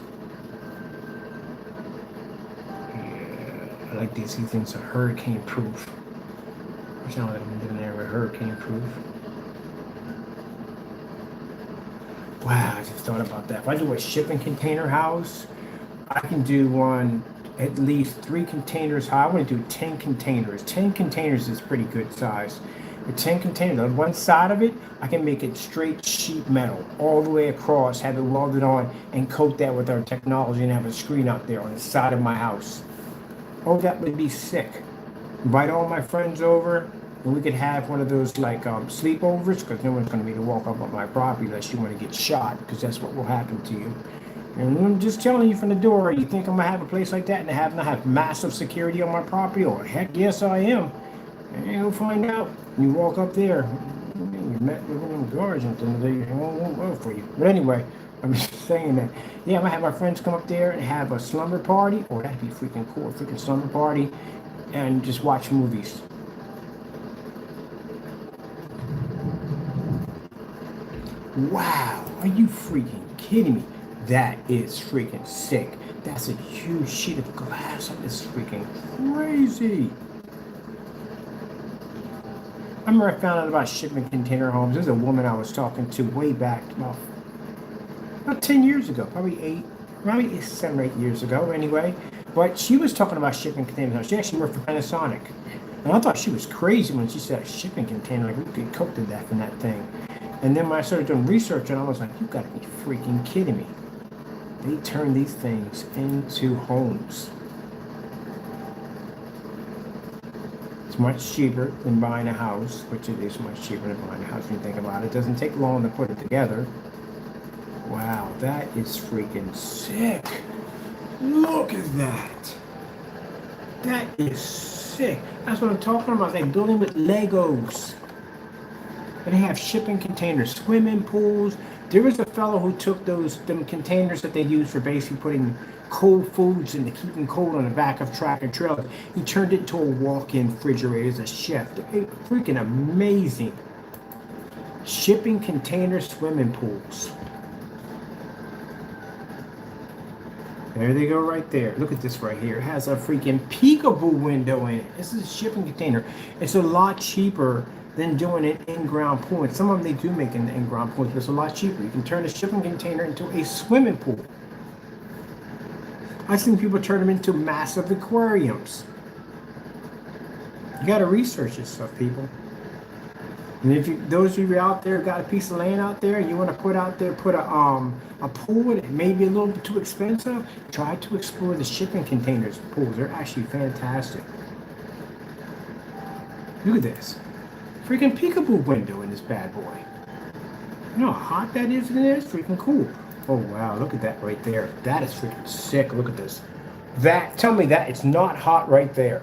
Yeah, I like these. These things are hurricane proof. I sound like I'm living there with hurricane proof. Wow, I just thought about that. If I do a shipping container house, I can do one at least 3 containers high. I want to do 10 containers. 10 containers is pretty good size. With 10 containers, on one side of it, I can make it straight sheet metal all the way across, have it welded on, and coat that with our technology and have a screen out there on the side of my house. Oh, that would be sick. Invite all my friends over, and we could have one of those like sleepovers, because no one's going to be able to walk up on my property unless you want to get shot, because that's what will happen to you. And I'm just telling you from the door, you think I'm going to have a place like that and have massive security on my property? Or heck yes, I am. And you'll find out. You walk up there, you met with one of them guards and they won't vote for you. But anyway, I'm just saying that, yeah, I'm going to have my friends come up there and have a slumber party. Oh, that'd be freaking cool, a freaking slumber party, and just watch movies. Wow, are you freaking kidding me? That is freaking sick. That's a huge sheet of glass. That is freaking crazy. I remember I found out about shipping container homes. There's a woman I was talking to way back, about 10 years ago, probably 7 or 8 years ago. Anyway, But she was talking about shipping containers. She actually worked for Panasonic. And I thought she was crazy when she said a shipping container, like we could cook to death in that thing. And then when I started doing research, and I was like, you gotta be freaking kidding me. They turn these things into homes. It's much cheaper than buying a house, which it is much cheaper than buying a house when you think about it. It doesn't take long to put it together. Wow, that is freaking sick. Look at that. That is sick. That's what I'm talking about. They building with Legos. And they have shipping containers, swimming pools. There was a fellow who took them containers that they use for basically putting cold foods and to keep them cold on the back of tractor trailers. He turned it into a walk-in refrigerator as a chef. Freaking amazing. Shipping container swimming pools. There they go right there. Look at this right here. It has a freaking peekaboo window in it. This is a shipping container. It's a lot cheaper than doing an in-ground pool. And some of them they do make an in-ground pool, but it's a lot cheaper. You can turn a shipping container into a swimming pool. I've seen people turn them into massive aquariums. You got to research this stuff, people. And if those of you out there got a piece of land out there and you want to put out there, put a pool that may be a little bit too expensive, try to explore the shipping containers pools. They're actually fantastic. Look at this. Freaking peekaboo window in this bad boy. You know how hot that is in there? It's freaking cool. Oh wow, look at that right there. That is freaking sick. Look at this. Tell me that it's not hot right there.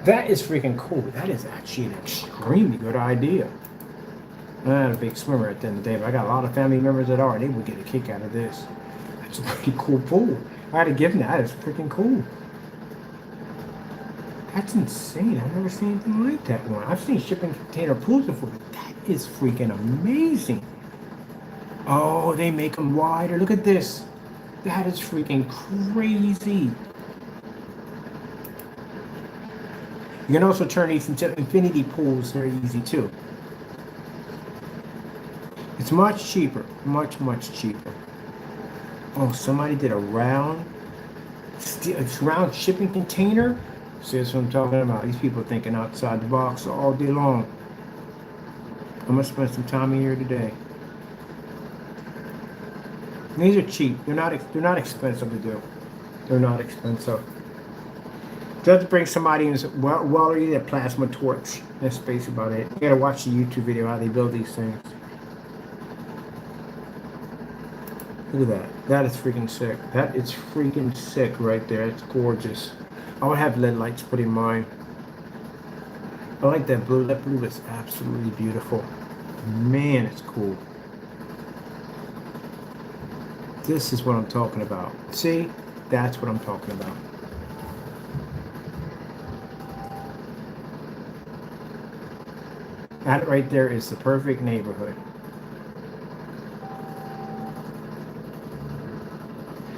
That is freaking cool. That is actually an extremely good idea. I'm not a big swimmer at the end of the day, but I got a lot of family members that are, and they would get a kick out of this. That's a pretty cool pool. I had to give them that. It's freaking cool. That's insane. I've never seen anything like that one. I've seen shipping container pools before, but that is freaking amazing. Oh, they make them wider. Look at this. That is freaking crazy. You can also turn these into infinity pools very easy too. It's much cheaper, much, much cheaper. Oh, somebody did a round shipping container. See, that's what I'm talking about. These people thinking outside the box all day long. I'm gonna spend some time in here today. And these are cheap. They're not expensive to do. They're not expensive. Just bring somebody in and say, well, you need a plasma torch. That's basically about it. You gotta watch the YouTube video how they build these things. Look at that. That is freaking sick. That is freaking sick right there. It's gorgeous. I would have LED lights put in mine. I like that blue. That blue is absolutely beautiful. Man, it's cool. This is what I'm talking about. See? That's what I'm talking about. That right there is the perfect neighborhood.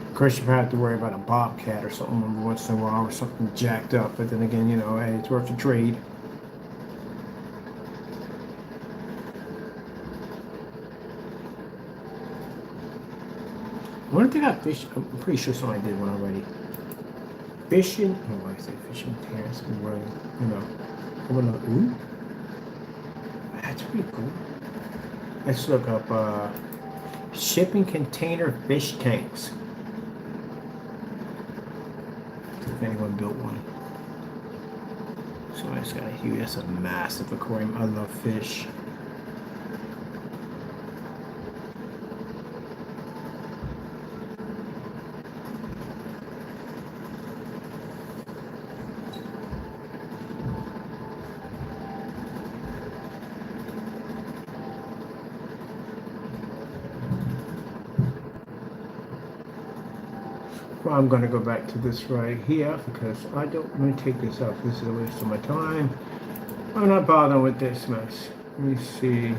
Of course, you probably have to worry about a bobcat or something every once in a while, or something jacked up. But then again, you know, hey, it's worth the trade. I wonder if they got fish. I'm pretty sure somebody did one already. Fishing. Oh, I say fishing parents. You know. Ooh. That's pretty cool. Let's look up shipping container fish tanks. If anyone built one. So I just got a huge, that's a massive aquarium. I love fish. Well, I'm going to go back to this right here because I don't want to take this out. This is a waste of my time. I'm not bothering with this mess. Let me see.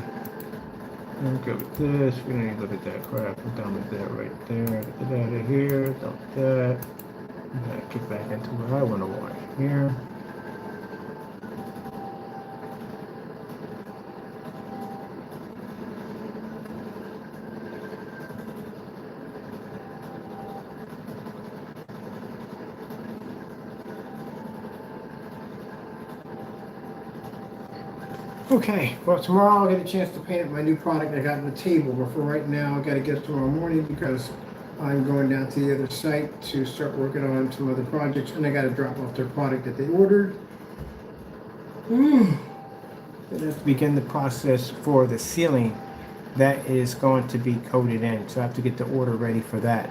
I'll go with this. We don't need to look at that crap. I'm done with that right there. Get that out of here. Dump that. Get back into what I want to watch here. Okay, well, tomorrow I'll get a chance to paint up my new product I got on the table, but for right now, I gotta get it tomorrow morning because I'm going down to the other site to start working on some other projects, and I gotta drop off their product that they ordered. Then I have to begin the process for the ceiling that is going to be coated in, so I have to get the order ready for that.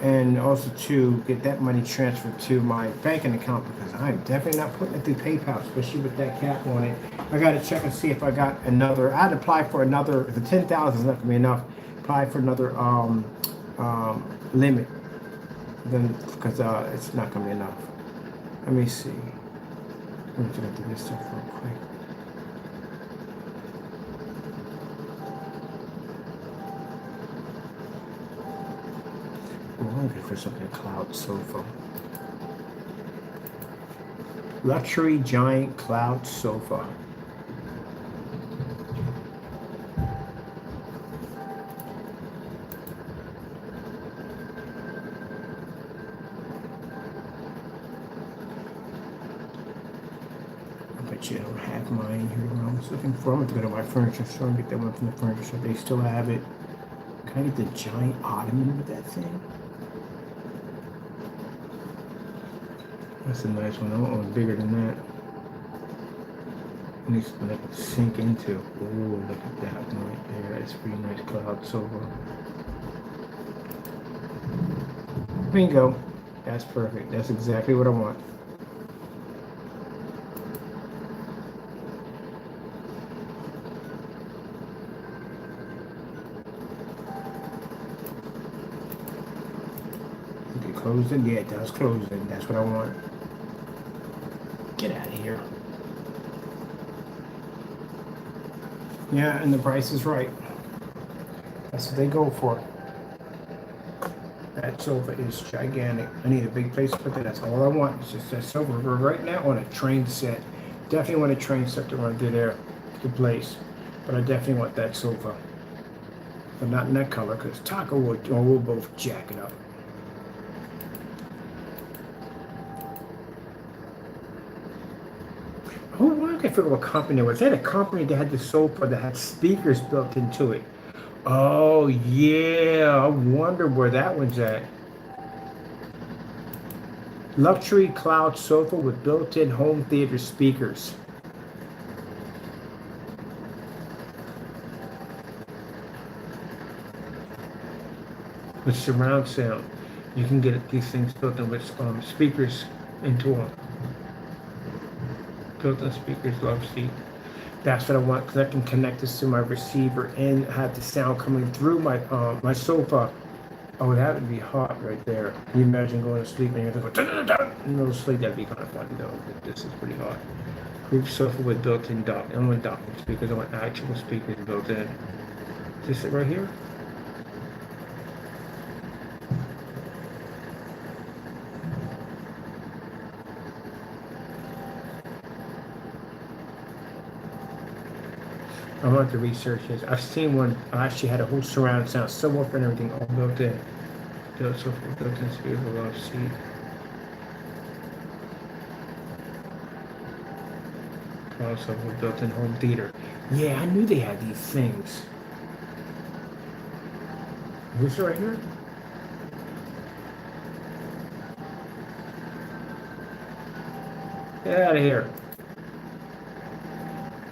And also to get that money transferred to my banking account because I'm definitely not putting it through PayPal, especially with that cap on it. I got to check and see if I got another. I'd apply for another. The 10,000 is not gonna be enough. Apply for another limit. Then because it's not gonna be enough. Let me see. Let me get into this stuff real quick. I'm looking for something cloud sofa. Luxury giant cloud sofa. I bet you don't have mine here. I was looking for. I'm going to go to my furniture store and get that one from the furniture store. They still have it. Can I get the giant ottoman with that thing? That's a nice one. I want one bigger than that. It needs something I can sink into. Oh, look at that one right there. That's a pretty nice cloud sofa. Bingo. That's perfect. That's exactly what I want. Is it closed in? Yeah, it does close in. That's what I want. Get out of here. Yeah, and the price is right. That's what they go for. That sofa is gigantic. I need a big place to put that. That's all I want. It's just that sofa. We're right now on a train set. Definitely want a train set to run through there to place. But I definitely want that sofa. But not in that color because Taco will both jack it up. Oh, I can't figure out what company it was. They had a company that had the sofa that had speakers built into it. Oh, yeah. I wonder where that one's at. Luxury cloud sofa with built-in home theater speakers. With surround sound. You can get these things built in with speakers into them. Built-in speakers, love seat. That's what I want because I can connect this to my receiver and have the sound coming through my my sofa. Oh, that would be hot right there. Can you imagine going to sleep and you're going to go in the middle of sleep? That'd be kind of funny though. But this is pretty hot. Group sofa with built-in dock. I don't want docking speakers. I want actual speakers built in. Is this it right here? I want to research this. I've seen one. I actually had a whole surround sound, subwoofer and everything all built in. Built sofa, built-in speaker, love seat. Also with built-in home theater. Yeah, I knew they had these things. Is this right here? Get out of here.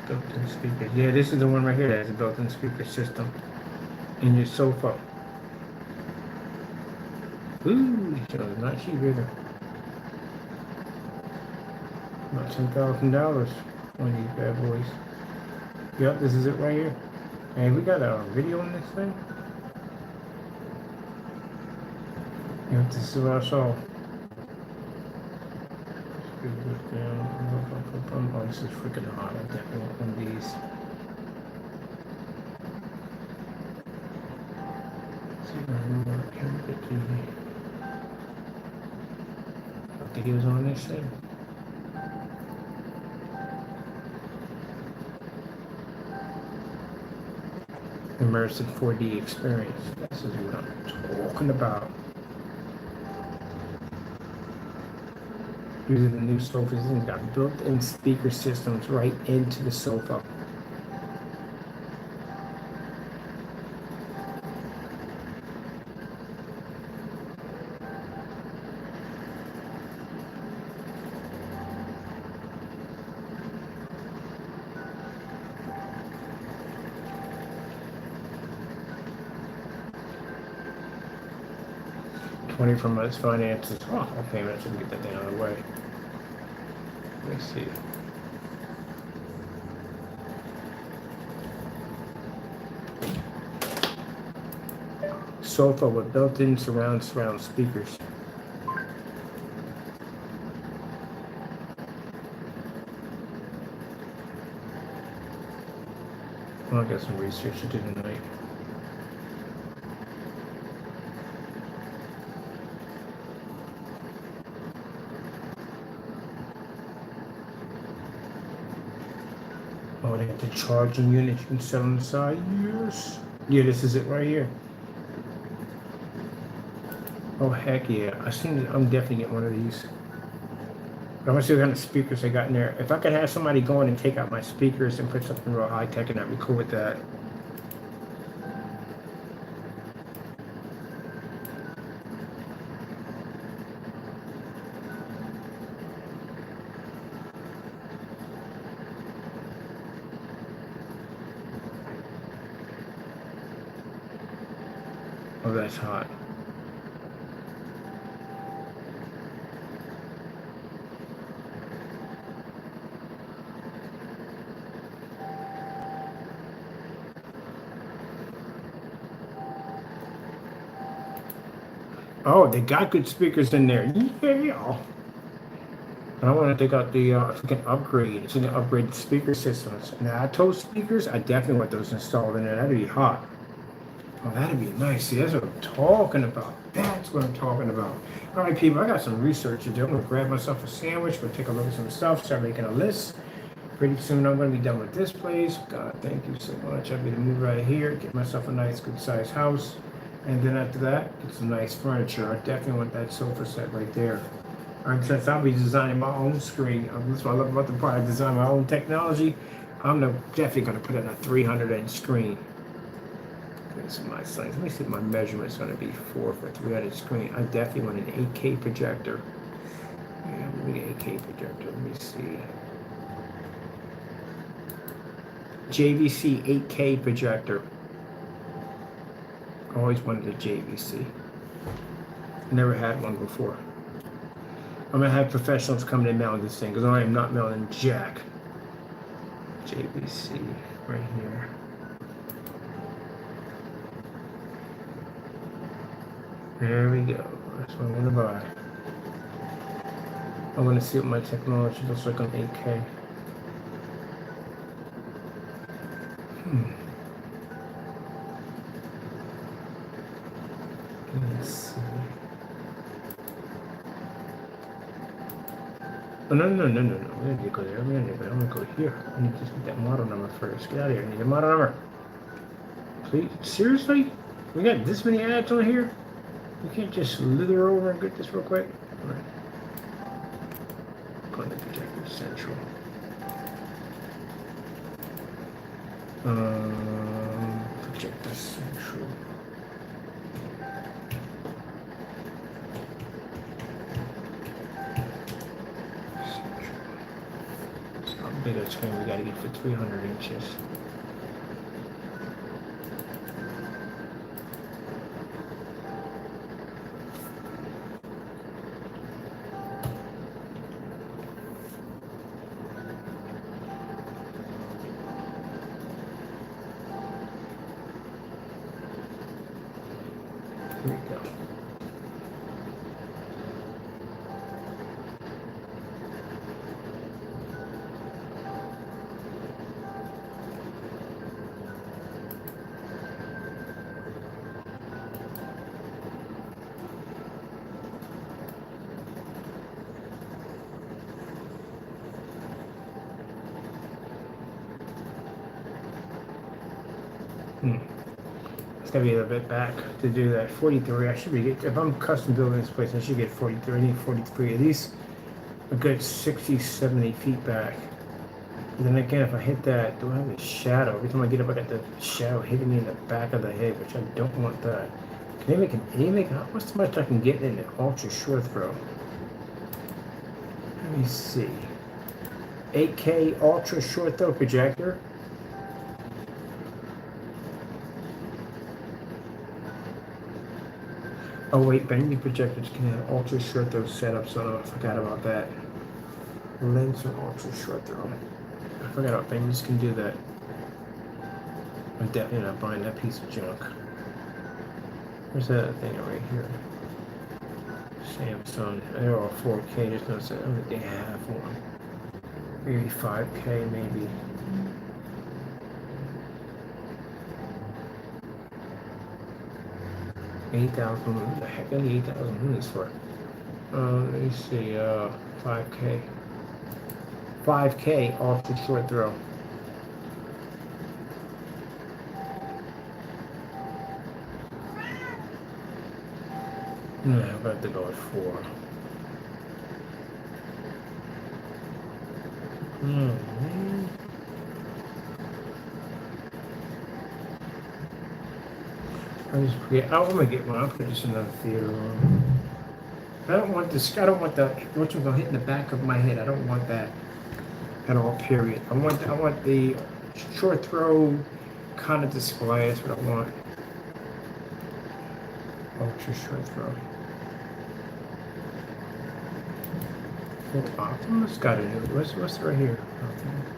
Built-in speakers. Yeah, this is the one right here that has a built-in speaker system in your sofa. Ooh, so not cheap either. About $10,000 on these bad boys. Yep, this is it right here. Hey, we got a video on this thing. Yep, this is what I saw. Oh, this is freaking hot. I definitely want one of these. See if I can get the videos on this thing. Immersive 4D experience. This is what I'm talking about. These are the new sofas. It's got built-in speaker systems right into the sofa. $20 from month's finances. Oh, okay, let's get that thing out of the way. Let me see. Sofa with built-in surround speakers. Well, I got some research to do tonight. Oh, they have the charging unit you can set on the side. Yes. Yeah, this is it right here. Oh, heck yeah. I'm definitely getting one of these. I want to see what kind of speakers they got in there. If I could have somebody go in and take out my speakers and put something real high tech, and I'd be cool with that. Oh, that's hot. Oh, they got good speakers in there. Yeah. I want to take out the, if we can upgrade, it's an upgrade speaker systems. Now, Atmos speakers, I definitely want those installed in there. That'd be hot. Oh, that'd be nice. See, that's what I'm talking about. That's what I'm talking about. All right, people, I got some research to do. I'm going to grab myself a sandwich, go take a look at some stuff, start making a list. Pretty soon I'm going to be done with this place. God, thank you so much. I'll be to move right here, get myself a nice, good-sized house. And then after that, get some nice furniture. I definitely want that sofa set right there. All right, since I'll be designing my own screen, that's what I love about the part. I design my own technology. I'm definitely going to put in a 300-inch screen. That's my size. Let me see what my measurement's going to be for 300 screen. I definitely want an 8K projector. Yeah, maybe an 8K projector. Let me see. JVC 8K projector. Always wanted a JVC. Never had one before. I'm gonna have professionals come in and mount this thing because I am not mounting jack. JVC right here. There we go. That's what I'm gonna buy. I want to see what my technology looks like on 8K. Let's see. Oh, no. We need to go there. I'm gonna go here. I need to get that model number first. Get out of here. I need a model number. Please, seriously? We got this many ads on here? We can't just slither over and get this real quick? All right. Go to projector central. Projector central. How big a screen we gotta get for 300 inches? Here we go. It's gonna be a little bit back to do that. 43. I should be if I'm custom building this place, I should get 43. I need 43 of these. a good 60, 70 feet back. And then again, if I hit that, do I have a shadow? Every time I get up, I got the shadow hitting me in the back of the head, which I don't want that. Can they make, what's much I can get in an ultra short throw? Let me see. 8K ultra short throw projector. Oh wait, Bendy projectors can have ultra short throw setup, so I forgot about that. Lens for ultra short throw. I forgot about Bendy's can do that. I'm definitely not buying that piece of junk. Where's that thing right here? Samsung. They're all 4K. There's no set. I don't think they have one. Maybe 5K, maybe. $8,000. What the heck? I need 8,000 units for. Let me see. 5K. 5K ultra short throw. Yeah, I'm about to go with 4. Man. I just forget. I want to get one. I'll put this in the theater room. I don't want this. I don't want the which one's gonna hit in the back of my head. I don't want that at all. Period. I want the short throw kind of display. That's what I want. Ultra short throw. Optimus got a new. What's right here? Optimus.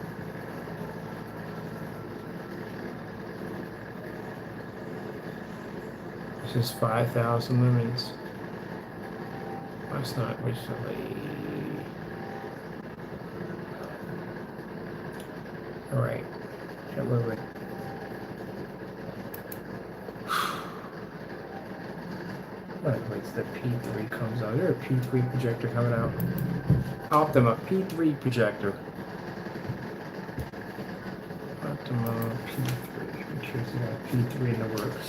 This is 5,000 lumens. That's not recently. All right. Can't move it. Wait, the P3 comes out. There's a P3 projector coming out. Optima P3 projector. Optima P3. I'm curious about P3 in the works.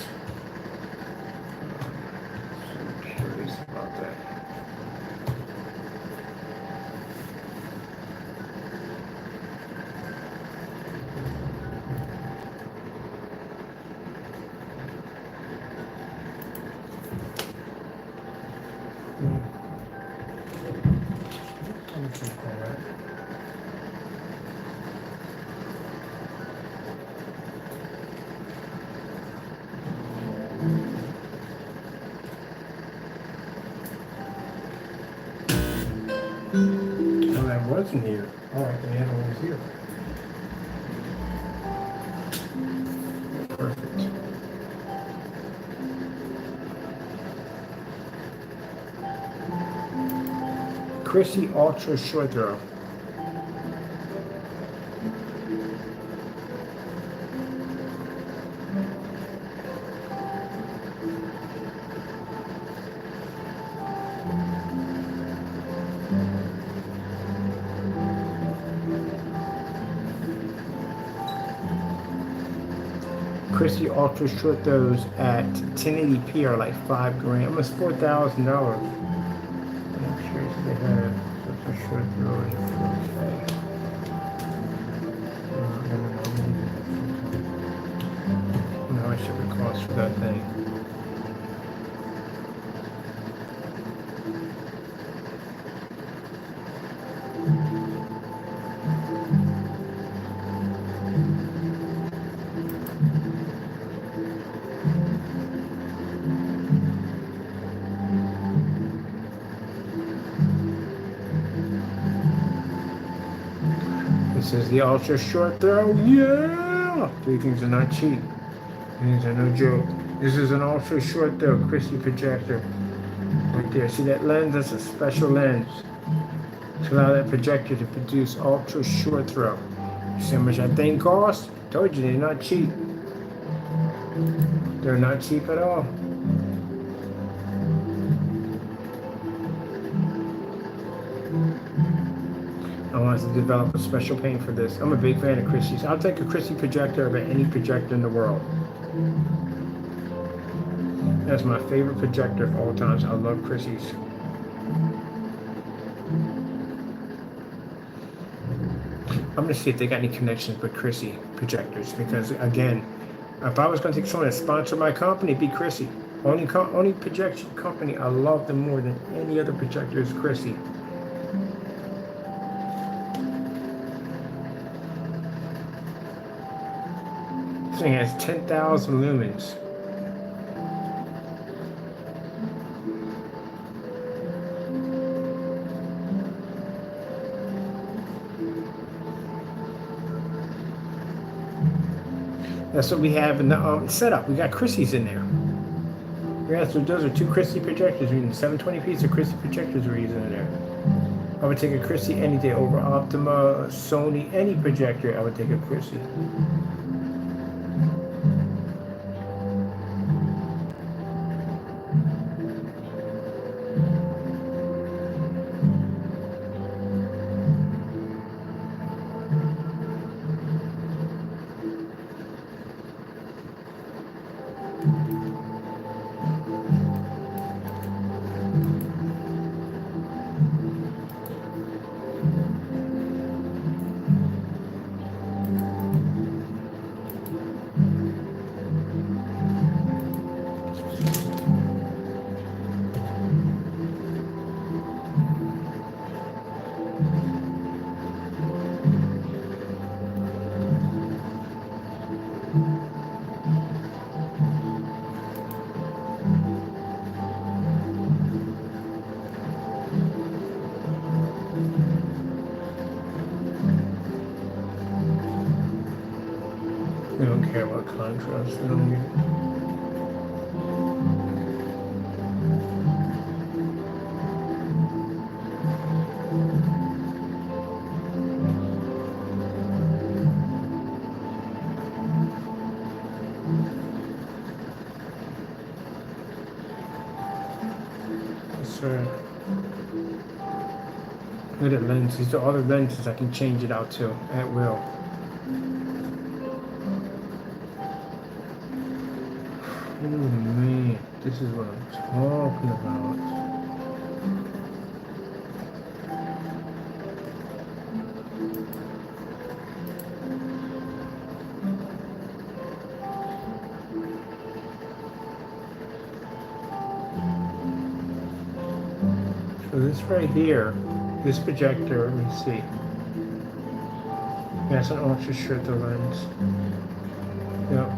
So curious about that. Oh, that wasn't here. All right, the other one was here. Perfect. Chrissy Ultra Short Throw. Chrissy Ultra Short Throws at 1080p are like $5,000, almost $4,000. I'm curious if they have such a short throw in 4K. No, I should be cost for that thing. This is the ultra short throw. Yeah! These things are not cheap. These are no joke. This is an ultra short throw Chrissy projector. Right there. See that lens? That's a special lens to allow that projector to produce ultra short throw. You see how much that thing costs? Told you they're not cheap. They're not cheap at all. I wanted to develop a special paint for this. I'm a big fan of Chrissy's. I'll take a Chrissy projector over any projector in the world. That's my favorite projector of all times. I love Chrissy's. I'm gonna see if they got any connections with Chrissy projectors, because again, if I was gonna take someone to sponsor my company, it'd be Chrissy. Only projection company I love them more than any other projector is Chrissy. This thing has 10,000 lumens. That's what we have in the setup. We got Chrissy's in there. Yeah, so those are two Chrissy projectors. We're using 720 piece of Chrissy projectors we're using in there. I would take a Chrissy any day over Optima, Sony, any projector. I would take a Chrissy. We don't care about contrast. We don't need. Sir. Look at lenses. The other lenses I can change it out to at will. Oh man, this is what I'm talking about. So this right here, this projector, let me see. Yeah, it's an ultra short the lens. Yep.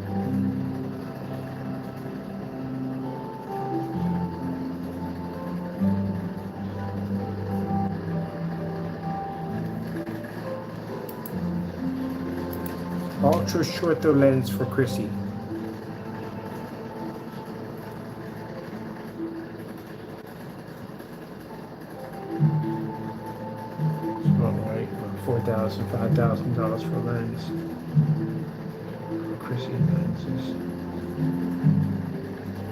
Ultra short the lens for Chrissy. $4,000, $5,000 for a lens. For Chrissy lenses.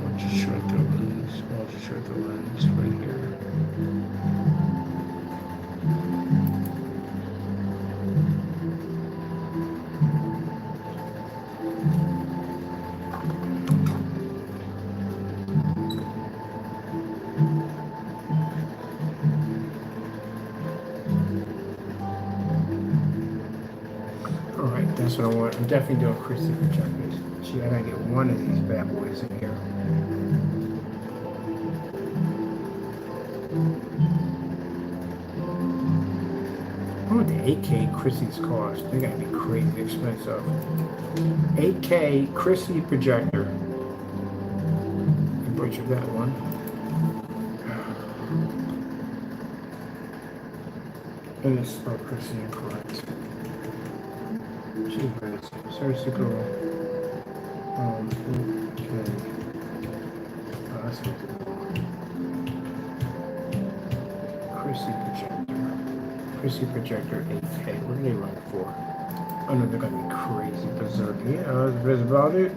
Ultra short the lens. Ultra short the lens right here. Alright, that's what I want. I'm definitely doing Chrissy projectors. Gee, I gotta get one of these bad boys in here. I wonder what the 8K Chrissy's cost. They gotta be crazy expensive. 8K Chrissy projector. I butchered that one. And it's spelled Chrissy incorrect. Jeepers, surgical. Okay. Oh, that's what Chrissy projector. Chrissy projector 8K. What do they run for? I know they're gonna be crazy berserk. Yeah, that's about it.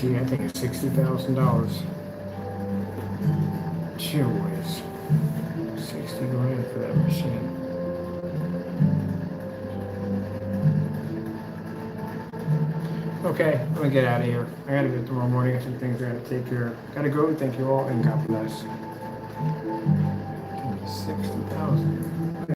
Gee, I think it's $60,000. Sure whiz. 60 grand for that machine. Okay, I'm gonna get out of here. I gotta go tomorrow morning. I have some things I gotta take care of. Gotta go. Thank you all, and God bless. 60,000.